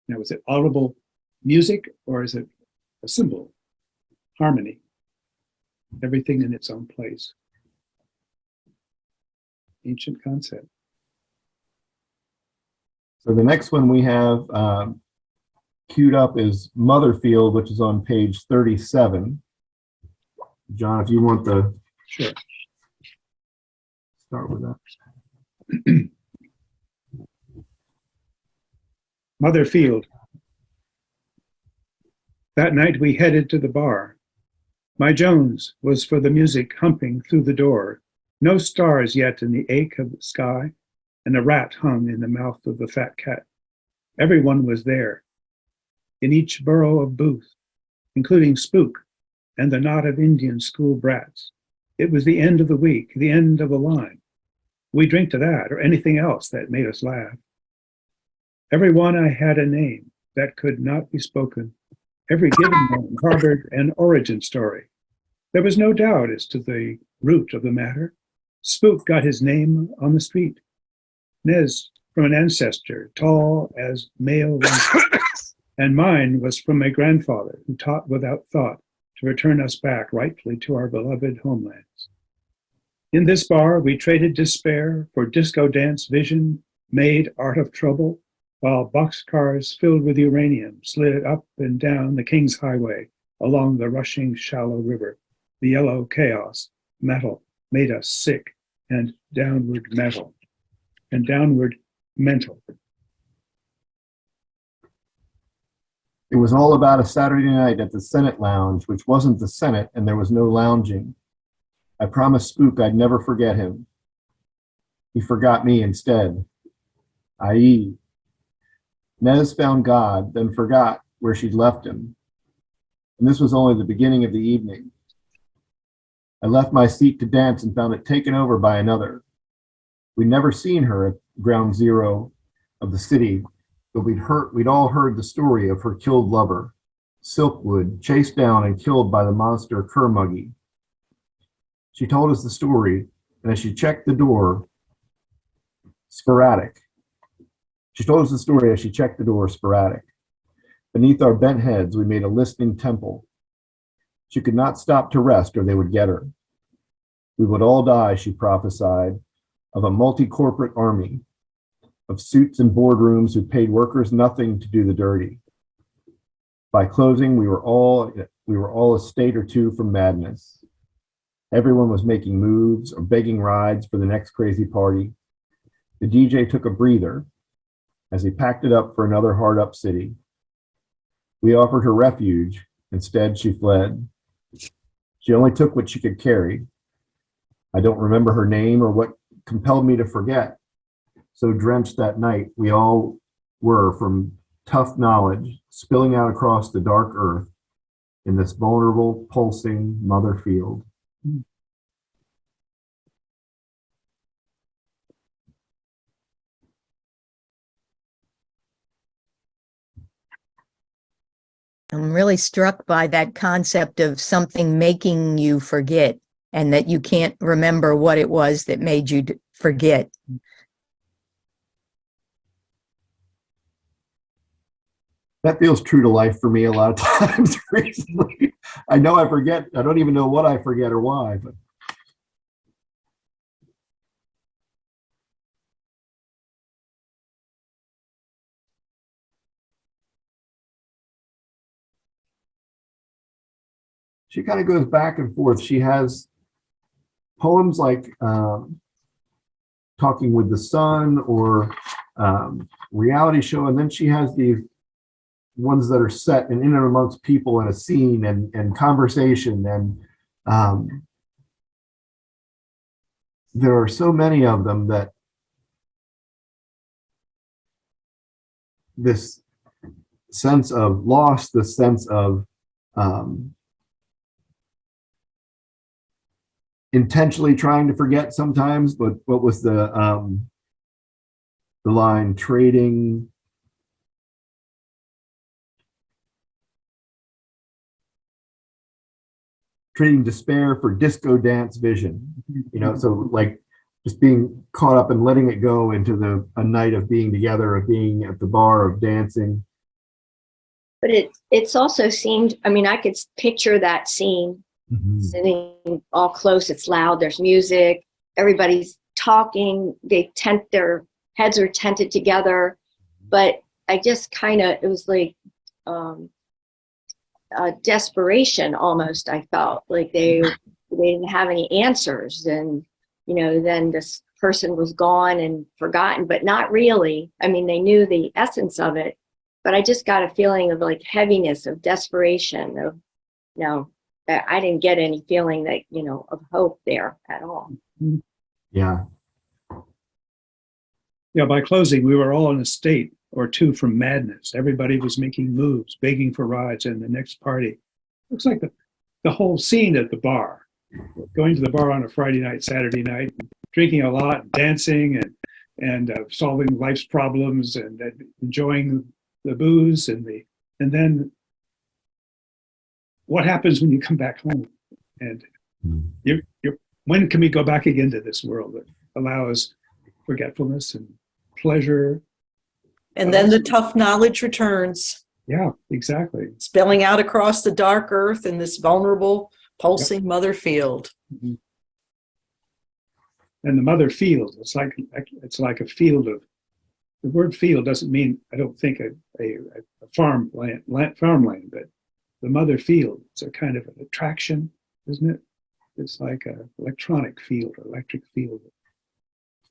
Now, is it audible music or is it a symbol? Harmony. Everything in its own place. Ancient concept. So the next one we have queued up is Motherfield, which is on page 37. John, if you want the... Sure. Start with that. Motherfield. That night we headed to the bar. My Jones was for the music humping through the door. No stars yet in the ache of the sky, and a rat hung in the mouth of the fat cat. Everyone was there, in each burrow of booth, including Spook and the knot of Indian school brats. It was the end of the week, the end of the line. We drink to that or anything else that made us laugh. Every one I had a name that could not be spoken. Every given one harbored an origin story. There was no doubt as to the root of the matter. Spook got his name on the street. Nez from an ancestor, tall as male, and mine was from my grandfather, who taught without thought to return us back rightfully to our beloved homelands. In this bar, we traded despair for disco dance vision, made art of trouble, while boxcars filled with uranium slid up and down the King's Highway along the rushing shallow river. The yellow chaos, metal, made us sick and downward metal, and downward mental. It was all about a Saturday night at the Senate Lounge, which wasn't the Senate, and there was no lounging. I promised Spook I'd never forget him. He forgot me instead, i.e., Nez found God, then forgot where she'd left him. and this was only the beginning of the evening. I left my seat to dance and found it taken over by another. We'd never seen her at ground zero of the city, but we'd all heard the story of her killed lover, Silkwood, chased down and killed by the monster Kermuggy. She told us the story, and as she checked the door, sporadic. She told us the story as she checked the door, sporadic. Beneath our bent heads, we made a listening temple. She could not stop to rest or they would get her. We would all die, she prophesied, of a multi-corporate army, of suits and boardrooms who paid workers nothing to do the dirty. By closing, we were all a state or two from madness. Everyone was making moves or begging rides for the next crazy party. The DJ took a breather as he packed it up for another hard-up city. We offered her refuge. Instead, she fled. She only took what she could carry. I don't remember her name or what compelled me to forget. So drenched that night, we all were from tough knowledge spilling out across the dark earth in this vulnerable, pulsing mother field. I'm really struck by that concept of something making you forget and that you can't remember what it was that made you forget. That feels true to life for me a lot of times recently. I know I forget. I don't even know what I forget or why, but she kind of goes back and forth. She has poems like Talking with the Sun or Reality Show, and then she has these ones that are set in and amongst people in a scene and conversation, and there are so many of them that this sense of loss, the sense of intentionally trying to forget sometimes, but what was the line? Trading despair for disco dance vision, so like just being caught up and letting it go into a night of being together, of being at the bar, of dancing. But it's also seemed, I mean, I could picture that scene, sitting all close, it's loud, there's music, everybody's talking, their heads are tented together, but I just kind of, it was like desperation almost. I felt like they didn't have any answers, and then this person was gone and forgotten, but not really. I mean, they knew the essence of it, but I just got a feeling of like heaviness, of desperation, of I didn't get any feeling that of hope there at all. Yeah. By closing, we were all in a state or two from madness. Everybody was making moves, begging for rides in the next party. Looks like the whole scene at the bar, going to the bar on a Friday night, Saturday night, drinking a lot, dancing, and solving life's problems, and enjoying the booze, and then what happens when you come back home? And when can we go back again to this world that allows forgetfulness and pleasure? And then the tough knowledge returns. Yeah, exactly. Spilling out across the dark earth in this vulnerable, pulsing mother field. Mm-hmm. And the mother field, it's like a field of, the word field doesn't mean, I don't think, a farmland, but the mother field is a kind of an attraction, isn't it? It's like an electronic field, electric field.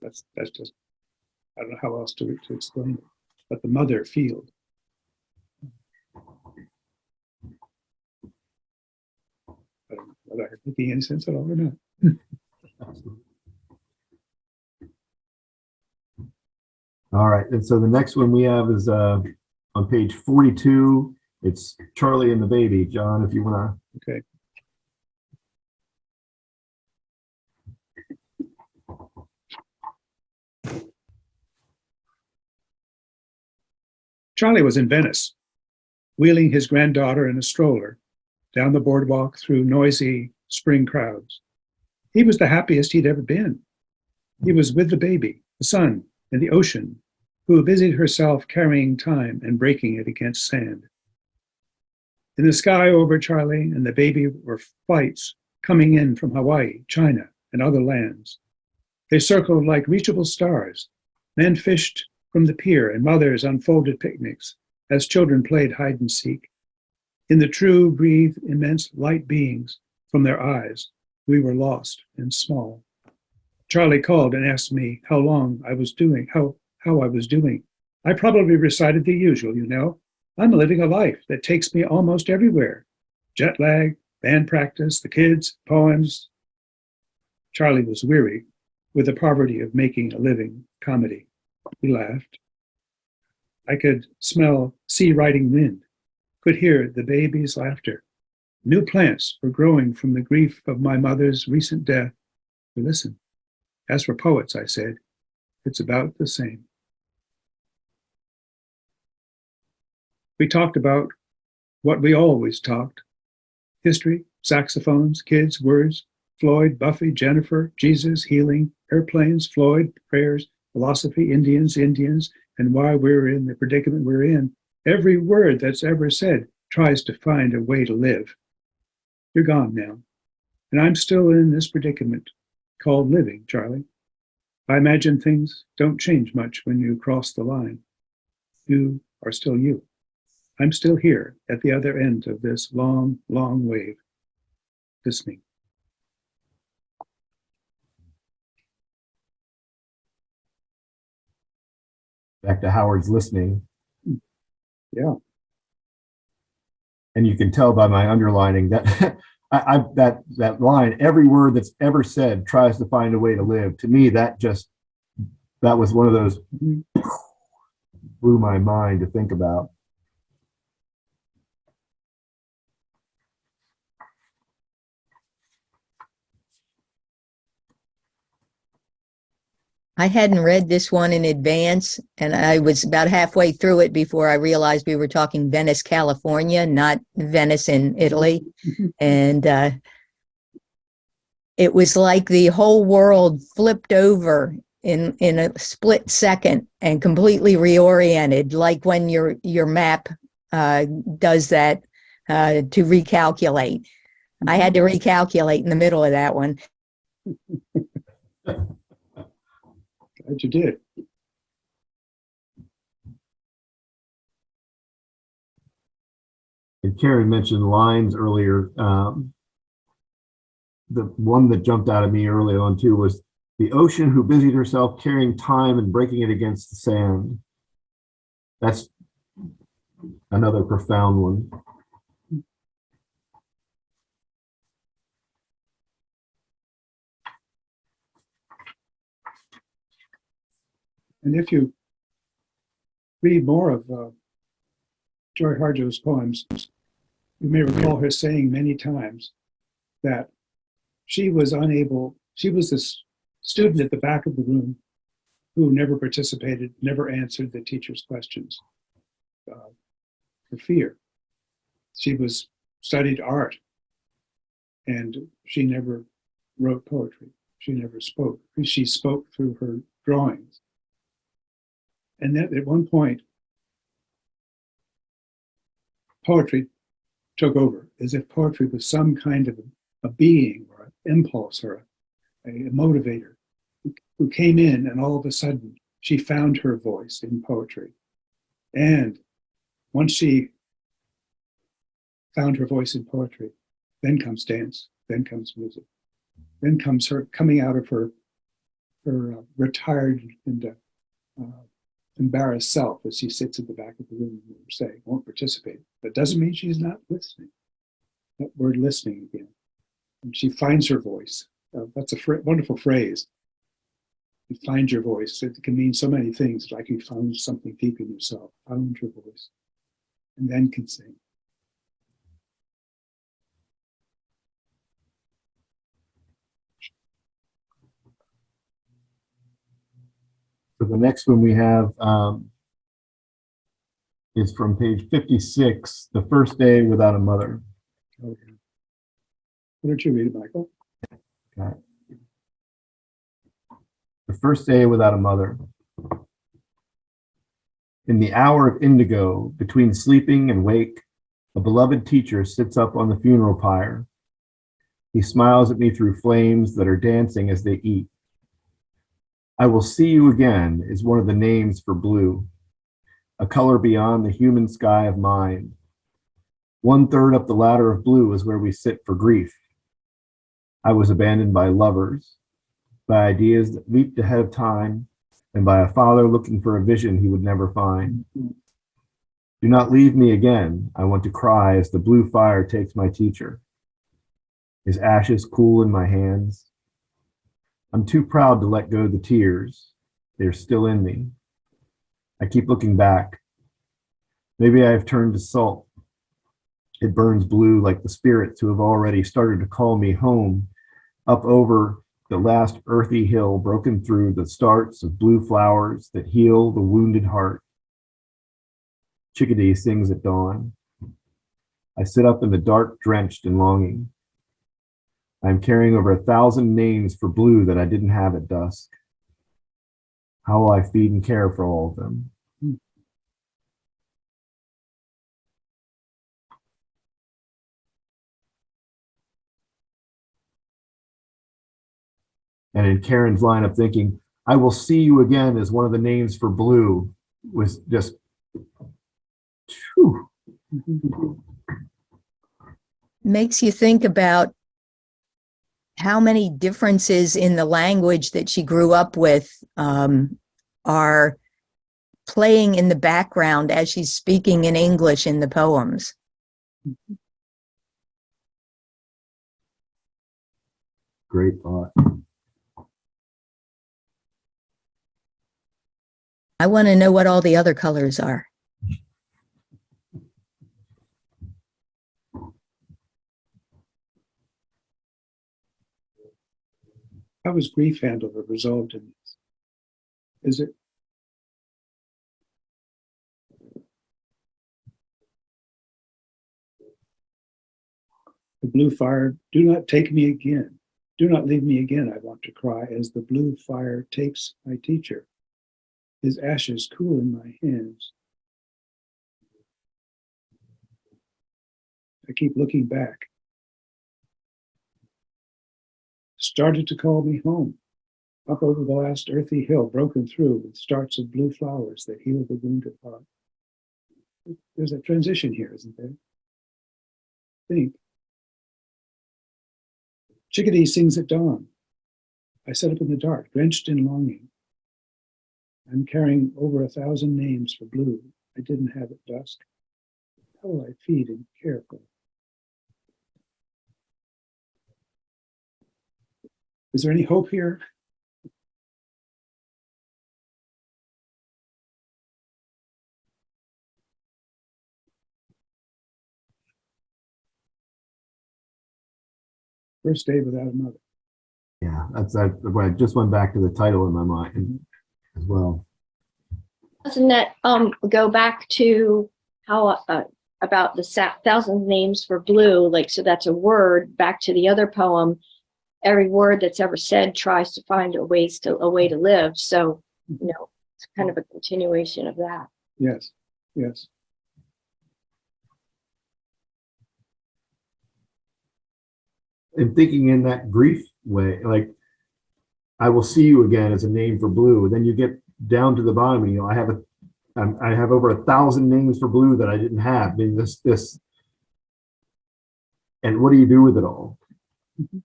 That's just, I don't know how else to explain it. But the mother field. I don't know whether I'm making any sense at all or not. All right, and so the next one we have is on page 42. It's Charlie and the Baby. John, if you want to. Okay. Charlie was in Venice, wheeling his granddaughter in a stroller down the boardwalk through noisy spring crowds. He was the happiest he'd ever been. He was with the baby, the sun, and the ocean, who busied herself carrying time and breaking it against sand. In the sky over Charlie and the baby were flights coming in from Hawaii, China, and other lands. They circled like reachable stars. Men fished from the pier and mothers unfolded picnics as children played hide and seek. In the true, breathe, immense light beings from their eyes, we were lost and small. Charlie called and asked me how I was doing. I probably recited the usual, you know. I'm living a life that takes me almost everywhere. Jet lag, band practice, the kids, poems. Charlie was weary with the poverty of making a living comedy. He laughed. I could smell sea riding wind, could hear the baby's laughter. New plants were growing from the grief of my mother's recent death. We listened. As for poets, I said, it's about the same. We talked about what we always talked: history, saxophones, kids, words, Floyd, Buffy, Jennifer, Jesus, healing, airplanes, Floyd, prayers, philosophy, Indians, and why we're in the predicament we're in. Every word that's ever said tries to find a way to live. You're gone now, and I'm still in this predicament called living, Charlie. I imagine things don't change much when you cross the line. You are still you. I'm still here at the other end of this long, long wave, listening. Back to Howard's listening. Yeah. And you can tell by my underlining that that line, every word that's ever said tries to find a way to live. To me, that was one of those blew my mind to think about. I hadn't read this one in advance, and I was about halfway through it before I realized we were talking Venice, California, not Venice in Italy. And it was like the whole world flipped over in a split second and completely reoriented, like when your map does that to recalculate. I had to recalculate in the middle of that one. Glad you did. And Karen mentioned lines earlier. The one that jumped out at me early on too was the ocean who busied herself carrying time and breaking it against the sand. That's another profound one. And if you read more of Joy Harjo's poems, you may recall her saying many times that she was this student at the back of the room who never participated, never answered the teacher's questions for fear. She studied art, and she never wrote poetry. She never spoke. She spoke through her drawings. And then at one point, poetry took over, as if poetry was some kind of a being or an impulse or a motivator who came in, and all of a sudden she found her voice in poetry. And once she found her voice in poetry, then comes dance, then comes music, then comes her coming out of her retired and embarrassed self as she sits at the back of the room and say, won't participate. That doesn't mean she's not listening. That word listening again. And she finds her voice. That's a wonderful phrase. You find your voice. It can mean so many things, like you found something deep in yourself, found your voice, and then can sing. So the next one we have is from page 56, The First Day Without a Mother. Okay. Why don't you read it, Michael? Okay. The first day without a mother. In the hour of indigo, between sleeping and wake, a beloved teacher sits up on the funeral pyre. He smiles at me through flames that are dancing as they eat. I will see you again is one of the names for blue, a color beyond the human sky of mind. 1/3 up the ladder of blue is where we sit for grief. I was abandoned by lovers, by ideas that leaped ahead of time, and by a father looking for a vision he would never find. Do not leave me again, I want to cry as the blue fire takes my teacher. His ashes cool in my hands. I'm too proud to let go the tears. They're still in me. I keep looking back. Maybe I have turned to salt. It burns blue like the spirits who have already started to call me home, up over the last earthy hill broken through the starts of blue flowers that heal the wounded heart. Chickadee sings at dawn. I sit up in the dark, drenched in longing. I am carrying over 1,000 names for blue that I didn't have at dusk. How will I feed and care for all of them? And in Karen's line of thinking, I will see you again as one of the names for blue was just, whew. Makes you think about how many differences in the language that she grew up with are playing in the background as she's speaking in English in the poems. Great thought. I want to know what all the other colors are. How was grief handled or resolved in this? Is it? The blue fire, do not take me again. Do not leave me again, I want to cry, as the blue fire takes my teacher. His ashes cool in my hands. I keep looking back. Started to call me home, up over the last earthy hill, broken through with starts of blue flowers that heal the wounded heart. There's a transition here, isn't there? Think. Chickadee sings at dawn. I sit up in the dark, drenched in longing. I'm carrying over 1,000 names for blue I didn't have at dusk. How will I feed and care for? Is there any hope here? First day without a mother. Yeah, I just went back to the title in my mind as well. Doesn't that go back to how about the 1,000 names for blue? Like, so that's a word. Back to the other poem, every word that's ever said tries to find a way to live. So, you know, it's kind of a continuation of that. Yes, yes. And thinking in that grief way, like, I will see you again as a name for blue. Then you get down to the bottom, you know, I have over 1,000 names for blue that I didn't have. I mean, this, and what do you do with it all? Mm-hmm.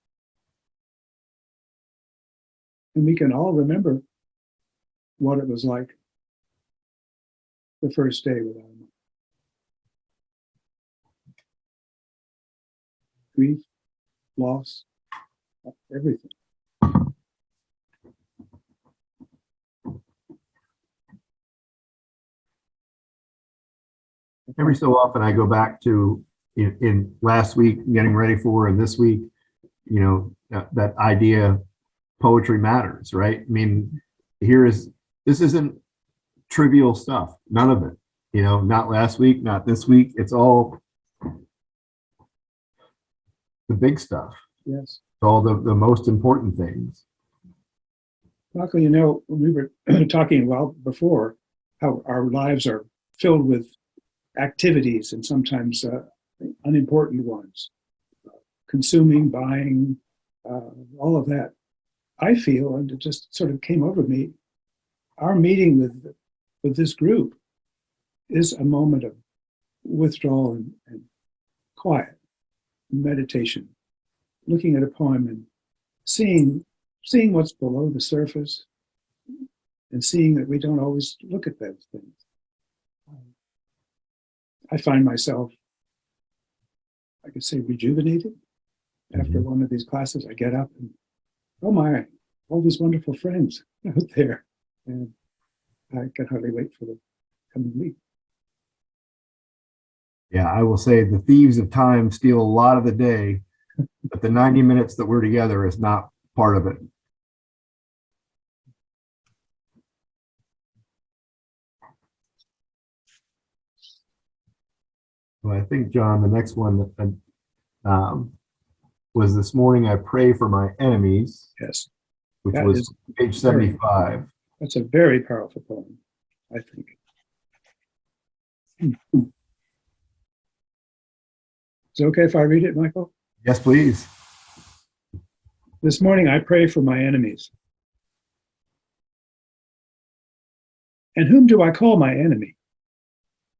And we can all remember what it was like the first day without a mother. Grief, loss, everything. Every so often I go back to in last week, getting ready for, and this week, you know, that idea, poetry matters, right? I mean, here is this isn't trivial stuff. None of it. You know, not last week, not this week. It's all the big stuff. Yes. It's all the most important things. Michael, you know, we were talking about before how our lives are filled with activities and sometimes unimportant ones. Consuming, buying, all of that. I feel, and it just sort of came over me, our meeting with this group is a moment of withdrawal and quiet, meditation, looking at a poem and seeing what's below the surface and seeing that we don't always look at those things. I find myself, I could say, rejuvenated. After one of these classes, I get up and, oh my, all these wonderful friends out there. And I can hardly wait for the coming week. Yeah, I will say the thieves of time steal a lot of the day, but the 90 minutes that we're together is not part of it. Well, I think, John, the next one was this morning, I pray for my enemies. Yes. Which That was is page 75. That's a very powerful poem, I think. Is it okay if I read it, Michael? Yes, please. This morning I pray for my enemies. And whom do I call my enemy?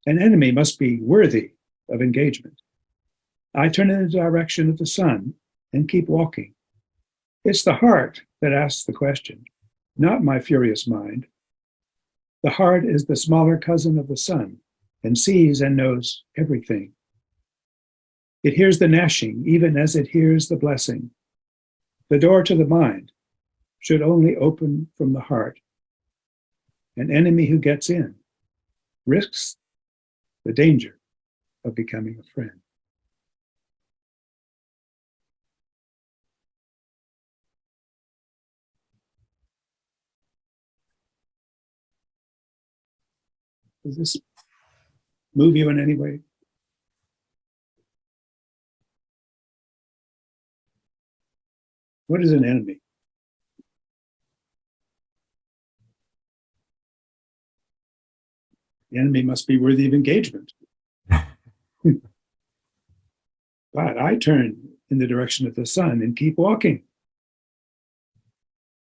An enemy must be worthy of engagement. I turn in the direction of the sun and keep walking. It's the heart that asks the question, not my furious mind. The heart is the smaller cousin of the sun and sees and knows everything. It hears the gnashing even as it hears the blessing. The door to the mind should only open from the heart. An enemy who gets in risks the danger of becoming a friend. Does this move you in any way? What is an enemy? The enemy must be worthy of engagement. But I turn in the direction of the sun and keep walking.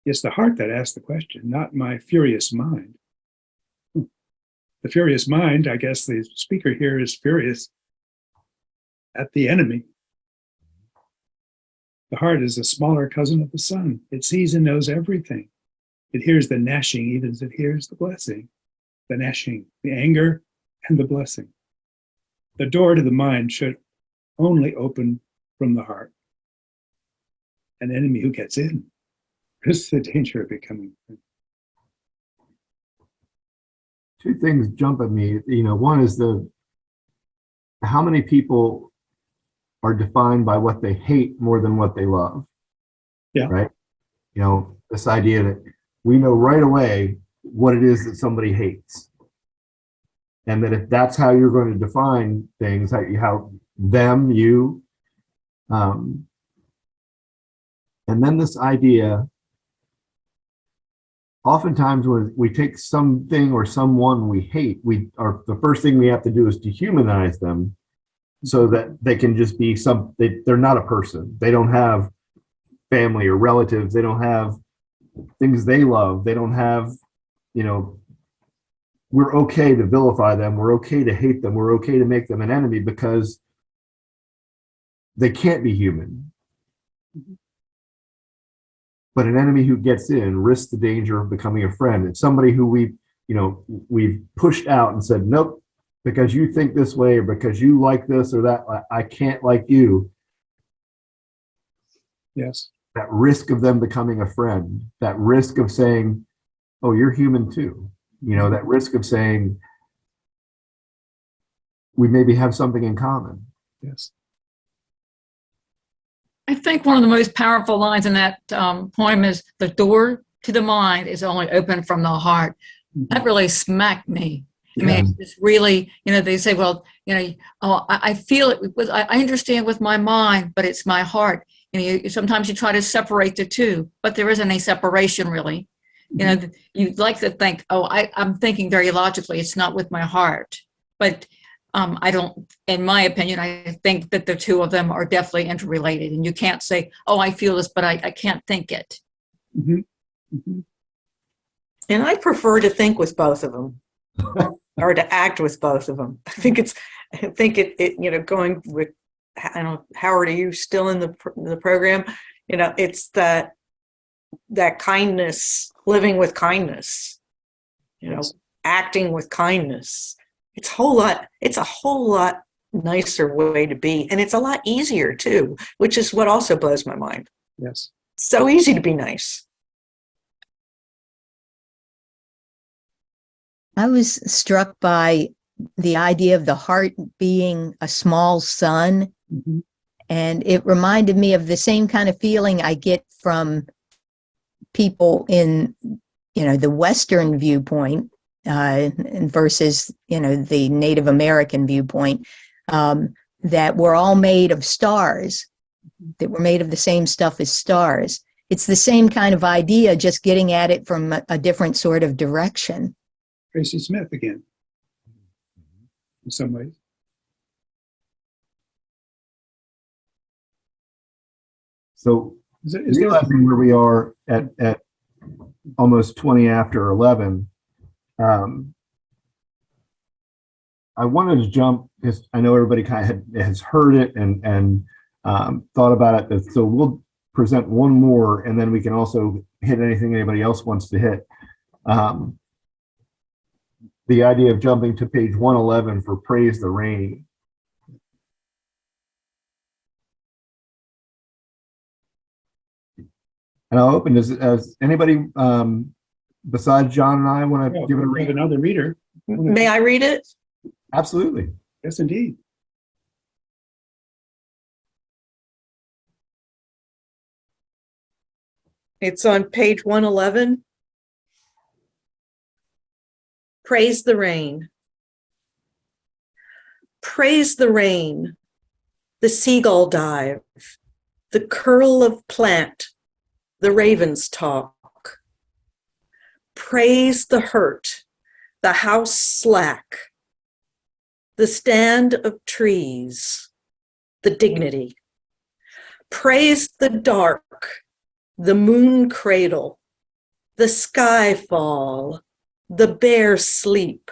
It's the heart that asks the question, not my furious mind. The furious mind, I guess the speaker here is furious at the enemy. The heart is a smaller cousin of the sun. It sees and knows everything. It hears the gnashing even as it hears the blessing. The gnashing, the anger, and the blessing. The door to the mind should only open from the heart. An enemy who gets in risks the danger of becoming. Two things jump at me. You know, one is how many people are defined by what they hate more than what they love. Yeah. Right. You know, this idea that we know right away what it is that somebody hates. And that if that's how you're going to define things, how them, you, and then this idea, oftentimes when we take something or someone we hate, the first thing we have to do is dehumanize them so that they can just be they're not a person. They don't have family or relatives. They don't have things they love. They don't have, you know, we're okay to vilify them. We're okay to hate them. We're okay to make them an enemy because they can't be human. But an enemy who gets in risks the danger of becoming a friend. It's somebody who we've pushed out and said, nope, because you think this way or because you like this or that, I can't like you. Yes. That risk of them becoming a friend, that risk of saying, oh, you're human too. You know, that risk of saying, we maybe have something in common. Yes. I think one of the most powerful lines in that poem is the door to the mind is only open from the heart. That really smacked me. I mean, it's really, they say, well, oh, I feel it with, I understand with my mind, but it's my heart. Sometimes you try to separate the two, but there isn't any separation really. You'd like to think, oh, I'm thinking very logically. It's not with my heart, but I don't, in my opinion, I think that the two of them are definitely interrelated, and you can't say, oh, I feel this, but I can't think it. Mm-hmm. Mm-hmm. And I prefer to think with both of them. Or to act with both of them. I think it going with, I don't know, Howard, are you still in the program? It's that kindness, living with kindness, acting with kindness. It's a whole lot nicer way to be. And it's a lot easier too, which is what also blows my mind. Yes. So easy to be nice. I was struck by the idea of the heart being a small sun. Mm-hmm. And it reminded me of the same kind of feeling I get from people in, the Western viewpoint versus, the Native American viewpoint, that we're all made of stars, that we're made of the same stuff as stars. It's the same kind of idea, just getting at it from a different sort of direction. Tracy Smith again, in some ways. So Is there, realizing where we are at almost 20 after 11, I wanted to jump, because I know everybody kind of has heard it and thought about it. So we'll present one more, and then we can also hit anything anybody else wants to hit. The idea of jumping to page 111 for Praise the Rain. And I'll open this as anybody besides John and I want to give it a read. Another reader. May I read it? Absolutely. Yes, indeed. It's on page 111. Praise the rain. Praise the rain, the seagull dive, the curl of plant, the ravens talk. Praise the hurt, the house slack, the stand of trees, the dignity. Praise the dark, the moon cradle, the sky fall, the bear sleep.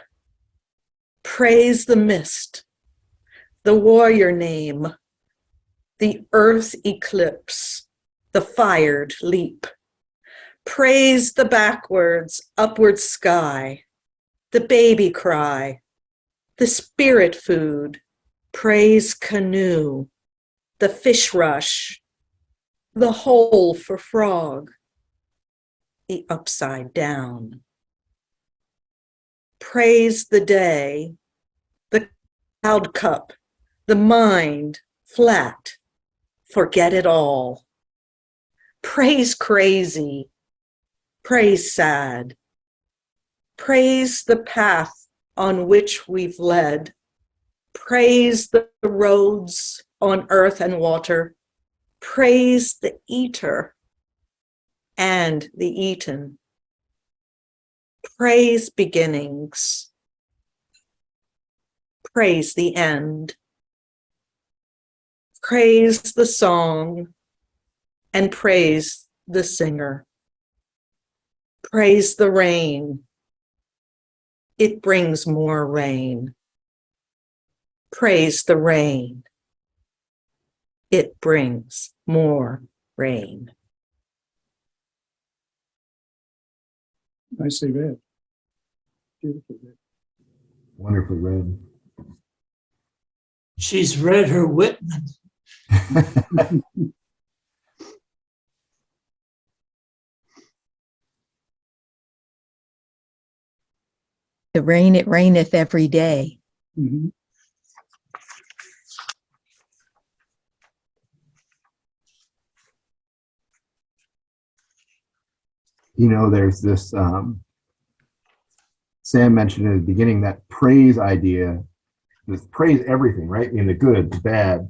Praise the mist, the warrior name, the earth eclipse, the fired leap. Praise the backwards, upward sky, the baby cry, the spirit food. Praise canoe, the fish rush, the hole for frog, the upside down. Praise the day, the cloud cup, the mind flat, forget it all. Praise crazy, praise sad, praise the path on which we've led, praise the roads on earth and water, praise the eater and the eaten. Praise beginnings. Praise the end. Praise the song and praise the singer. Praise the rain. It brings more rain. Praise the rain. It brings more rain. Nicely read. Beautifully read. Wonderfully read. She's read her Whitman. The rain, it raineth every day. Mm-hmm. there's this, Sam mentioned in the beginning, that praise idea, this praise everything, right? The good, the bad,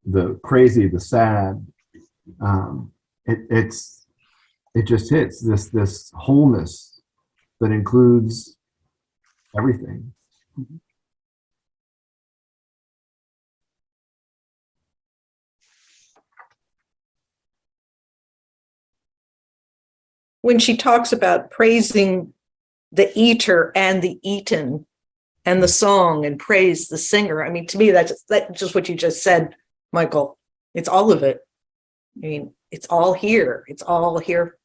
the crazy, the sad. It just hits this wholeness that includes everything. When she talks about praising the eater and the eaten and the song and praise the singer, I mean, to me, that's just what you just said, Michael. It's all of it. I mean, it's all here. It's all here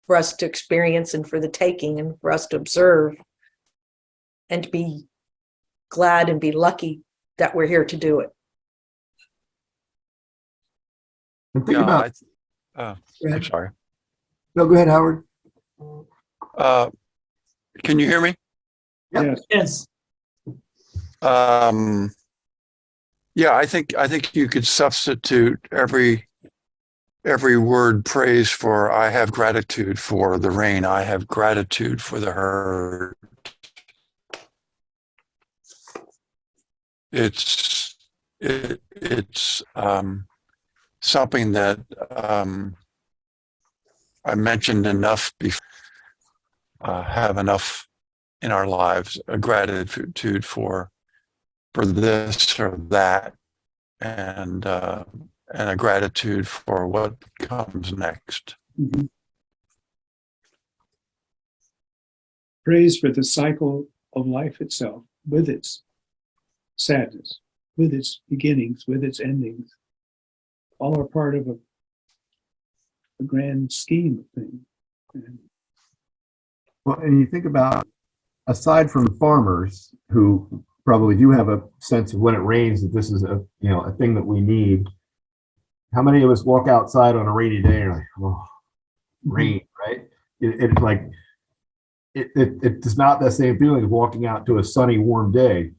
for us to experience and for the taking and for us to observe and to be glad and be lucky that we're here to do it. And think Yeah, about. I'm sorry. No, go ahead, Howard. Can you hear me? Yep. Yes. Yeah, I think you could substitute every word praise for I have gratitude for the rain. I have gratitude for the herd. It's something that I mentioned enough before. Have enough in our lives, a gratitude for this or that, and a gratitude for what comes next. Mm-hmm. Praise for the cycle of life itself, with its sadness, with its beginnings, with its endings, all are part of a grand scheme of things. And Well, and you think about, aside from farmers who probably do have a sense of when it rains that this is a thing that we need. How many of us walk outside on a rainy day and are like, oh, rain, right? It's not the same feeling as walking out to a sunny, warm day.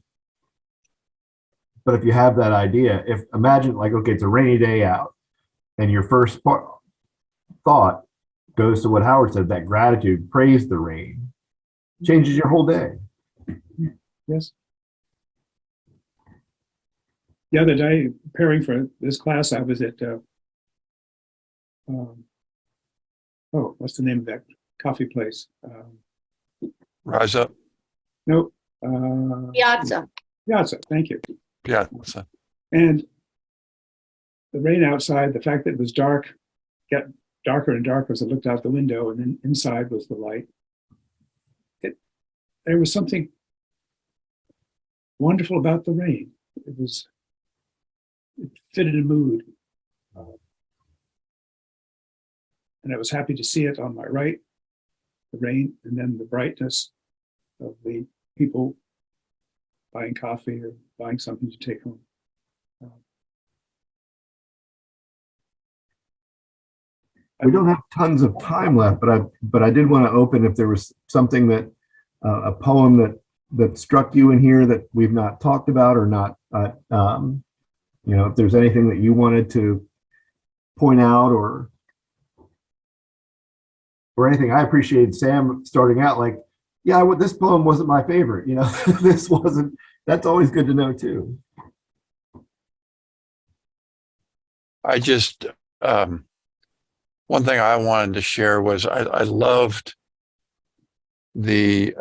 But if you have that idea, imagine like, okay, it's a rainy day out, and your first thought goes to what Howard said, that gratitude, praise the rain, changes your whole day. yes. The other day, preparing for this class, I was at, what's the name of that coffee place? Rise up. Nope. Piazza. Piazza, thank you. Piazza. And the rain outside, the fact that it was dark, got darker and darker as I looked out the window, and then inside was the light. There was something wonderful about the rain. It fitted a mood. And I was happy to see it on my right, the rain, and then the brightness of the people buying coffee or buying something to take home. We don't have tons of time left, but I did want to open if there was something that a poem that struck you in here that we've not talked about or not. If there's anything that you wanted to point out or anything. I appreciated Sam starting out like, yeah, this poem wasn't my favorite. This wasn't. That's always good to know too. I just one thing I wanted to share was I loved the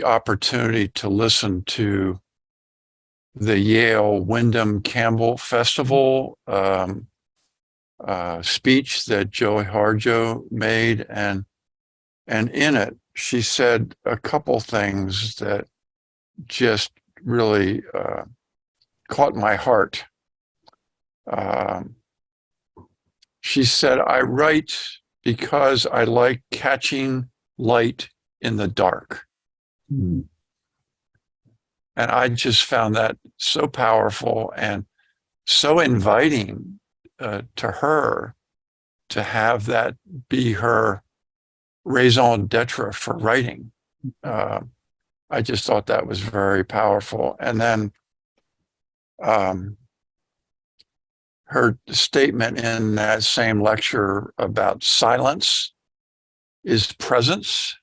opportunity to listen to the Yale Wyndham Campbell Festival speech that Joey Harjo made, and in it she said a couple things that just really caught my heart. She said, "I write because I like catching light in the dark." Mm. And I just found that so powerful and so inviting to her to have that be her raison d'etre for writing. I just thought that was very powerful. And then her statement in that same lecture about silence is presence.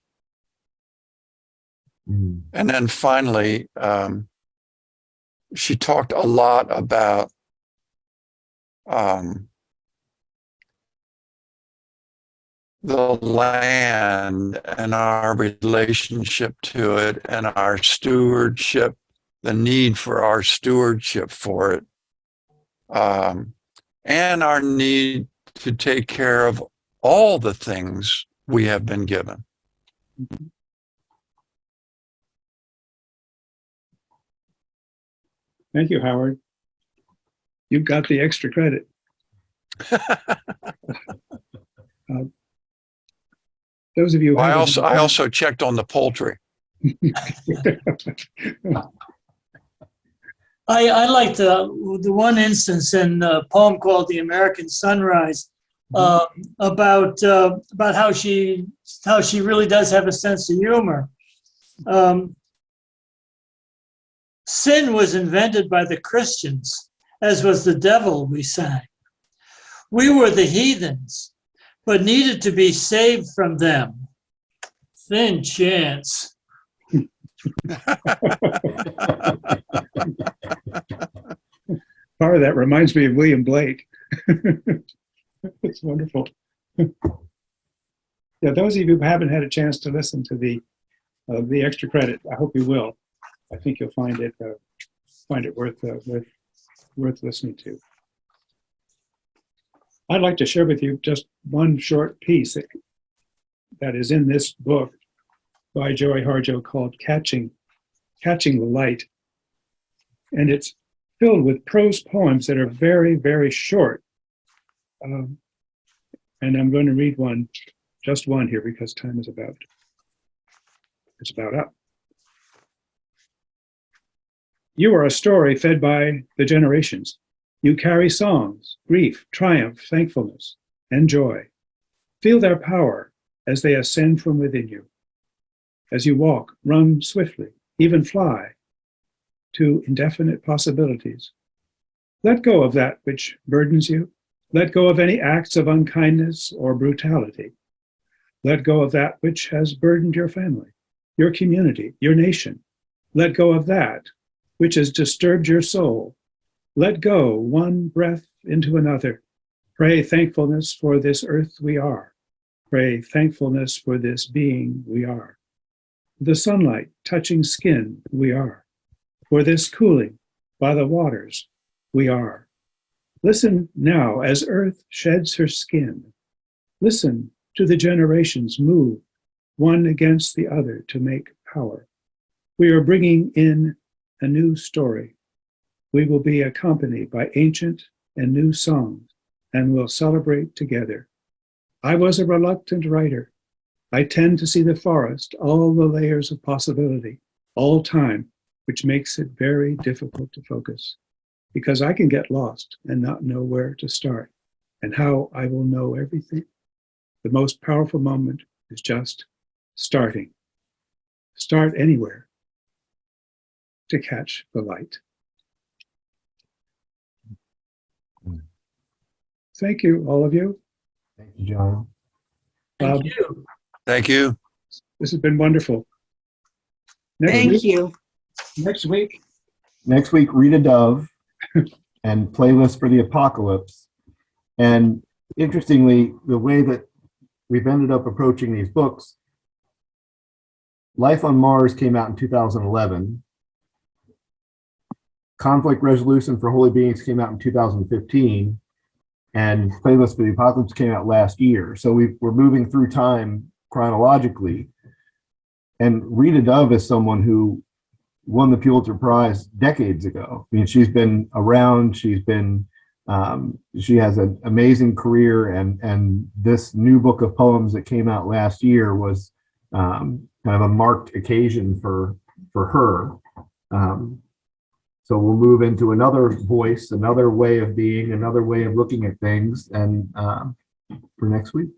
Mm. And then finally, she talked a lot about the land and our relationship to it and our stewardship, the need for our stewardship for it, and our need to take care of all the things we have been given. Thank you, Howard. You've got the extra credit. Those of you who I haven't- also checked on the poultry. I like the one instance in a poem called "The American Sunrise" about how she really does have a sense of humor. Sin was invented by the Christians, as was the devil, we sang. We were the heathens, but needed to be saved from them. Thin chance. Part of that reminds me of William Blake. It's wonderful. Yeah, those of you who haven't had a chance to listen to the extra credit, I hope you will. I think you'll find it worth listening to. I'd like to share with you just one short piece that is in this book by Joy Harjo called "Catching the Light," and it's filled with prose poems that are very, very short. And I'm going to read just one here because time is about up. You are a story fed by the generations. You carry songs, grief, triumph, thankfulness, and joy. Feel their power as they ascend from within you. As you walk, run swiftly, even fly, to indefinite possibilities. Let go of that which burdens you. Let go of any acts of unkindness or brutality. Let go of that which has burdened your family, your community, your nation. Let go of that which has disturbed your soul. Let go one breath into another. Pray thankfulness for this earth we are. Pray thankfulness for this being we are. The sunlight touching skin we are. For this cooling by the waters we are. Listen now as earth sheds her skin. Listen to the generations move one against the other to make power. We are bringing in a new story. We will be accompanied by ancient and new songs and will celebrate together. I was a reluctant writer. I tend to see the forest, all the layers of possibility, all time, which makes it very difficult to focus because I can get lost and not know where to start and how I will know everything. The most powerful moment is just starting. Start anywhere to catch the light. Thank you, all of you. Thank you, John. Thank you. Thank you. This has been wonderful. Thank you. Next week. Next week, Rita Dove and Playlist for the Apocalypse. And interestingly, the way that we've ended up approaching these books, Life on Mars came out in 2011. Conflict Resolution for Holy Beings came out in 2015. And Playlist for the Apocalypse came out last year. So we're moving through time chronologically. And Rita Dove is someone who won the Pulitzer Prize decades ago. I mean, she's been around, she has an amazing career, and this new book of poems that came out last year was kind of a marked occasion for her. So we'll move into another voice, another way of being, another way of looking at things, and for next week.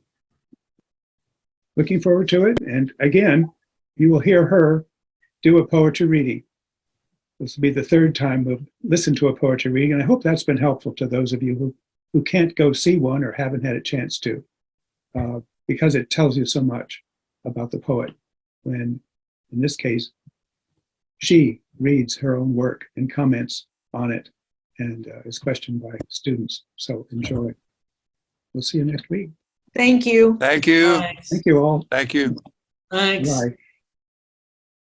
Looking forward to it. And again, you will hear her do a poetry reading. This will be the third time we've listened to a poetry reading, and I hope that's been helpful to those of you who can't go see one or haven't had a chance to, because it tells you so much about the poet when, in this case, she reads her own work and comments on it and is questioned by students. So enjoy. We'll see you next week. Thank you. Thank you. Thanks. Thank you all. Thank you. Thanks. Bye.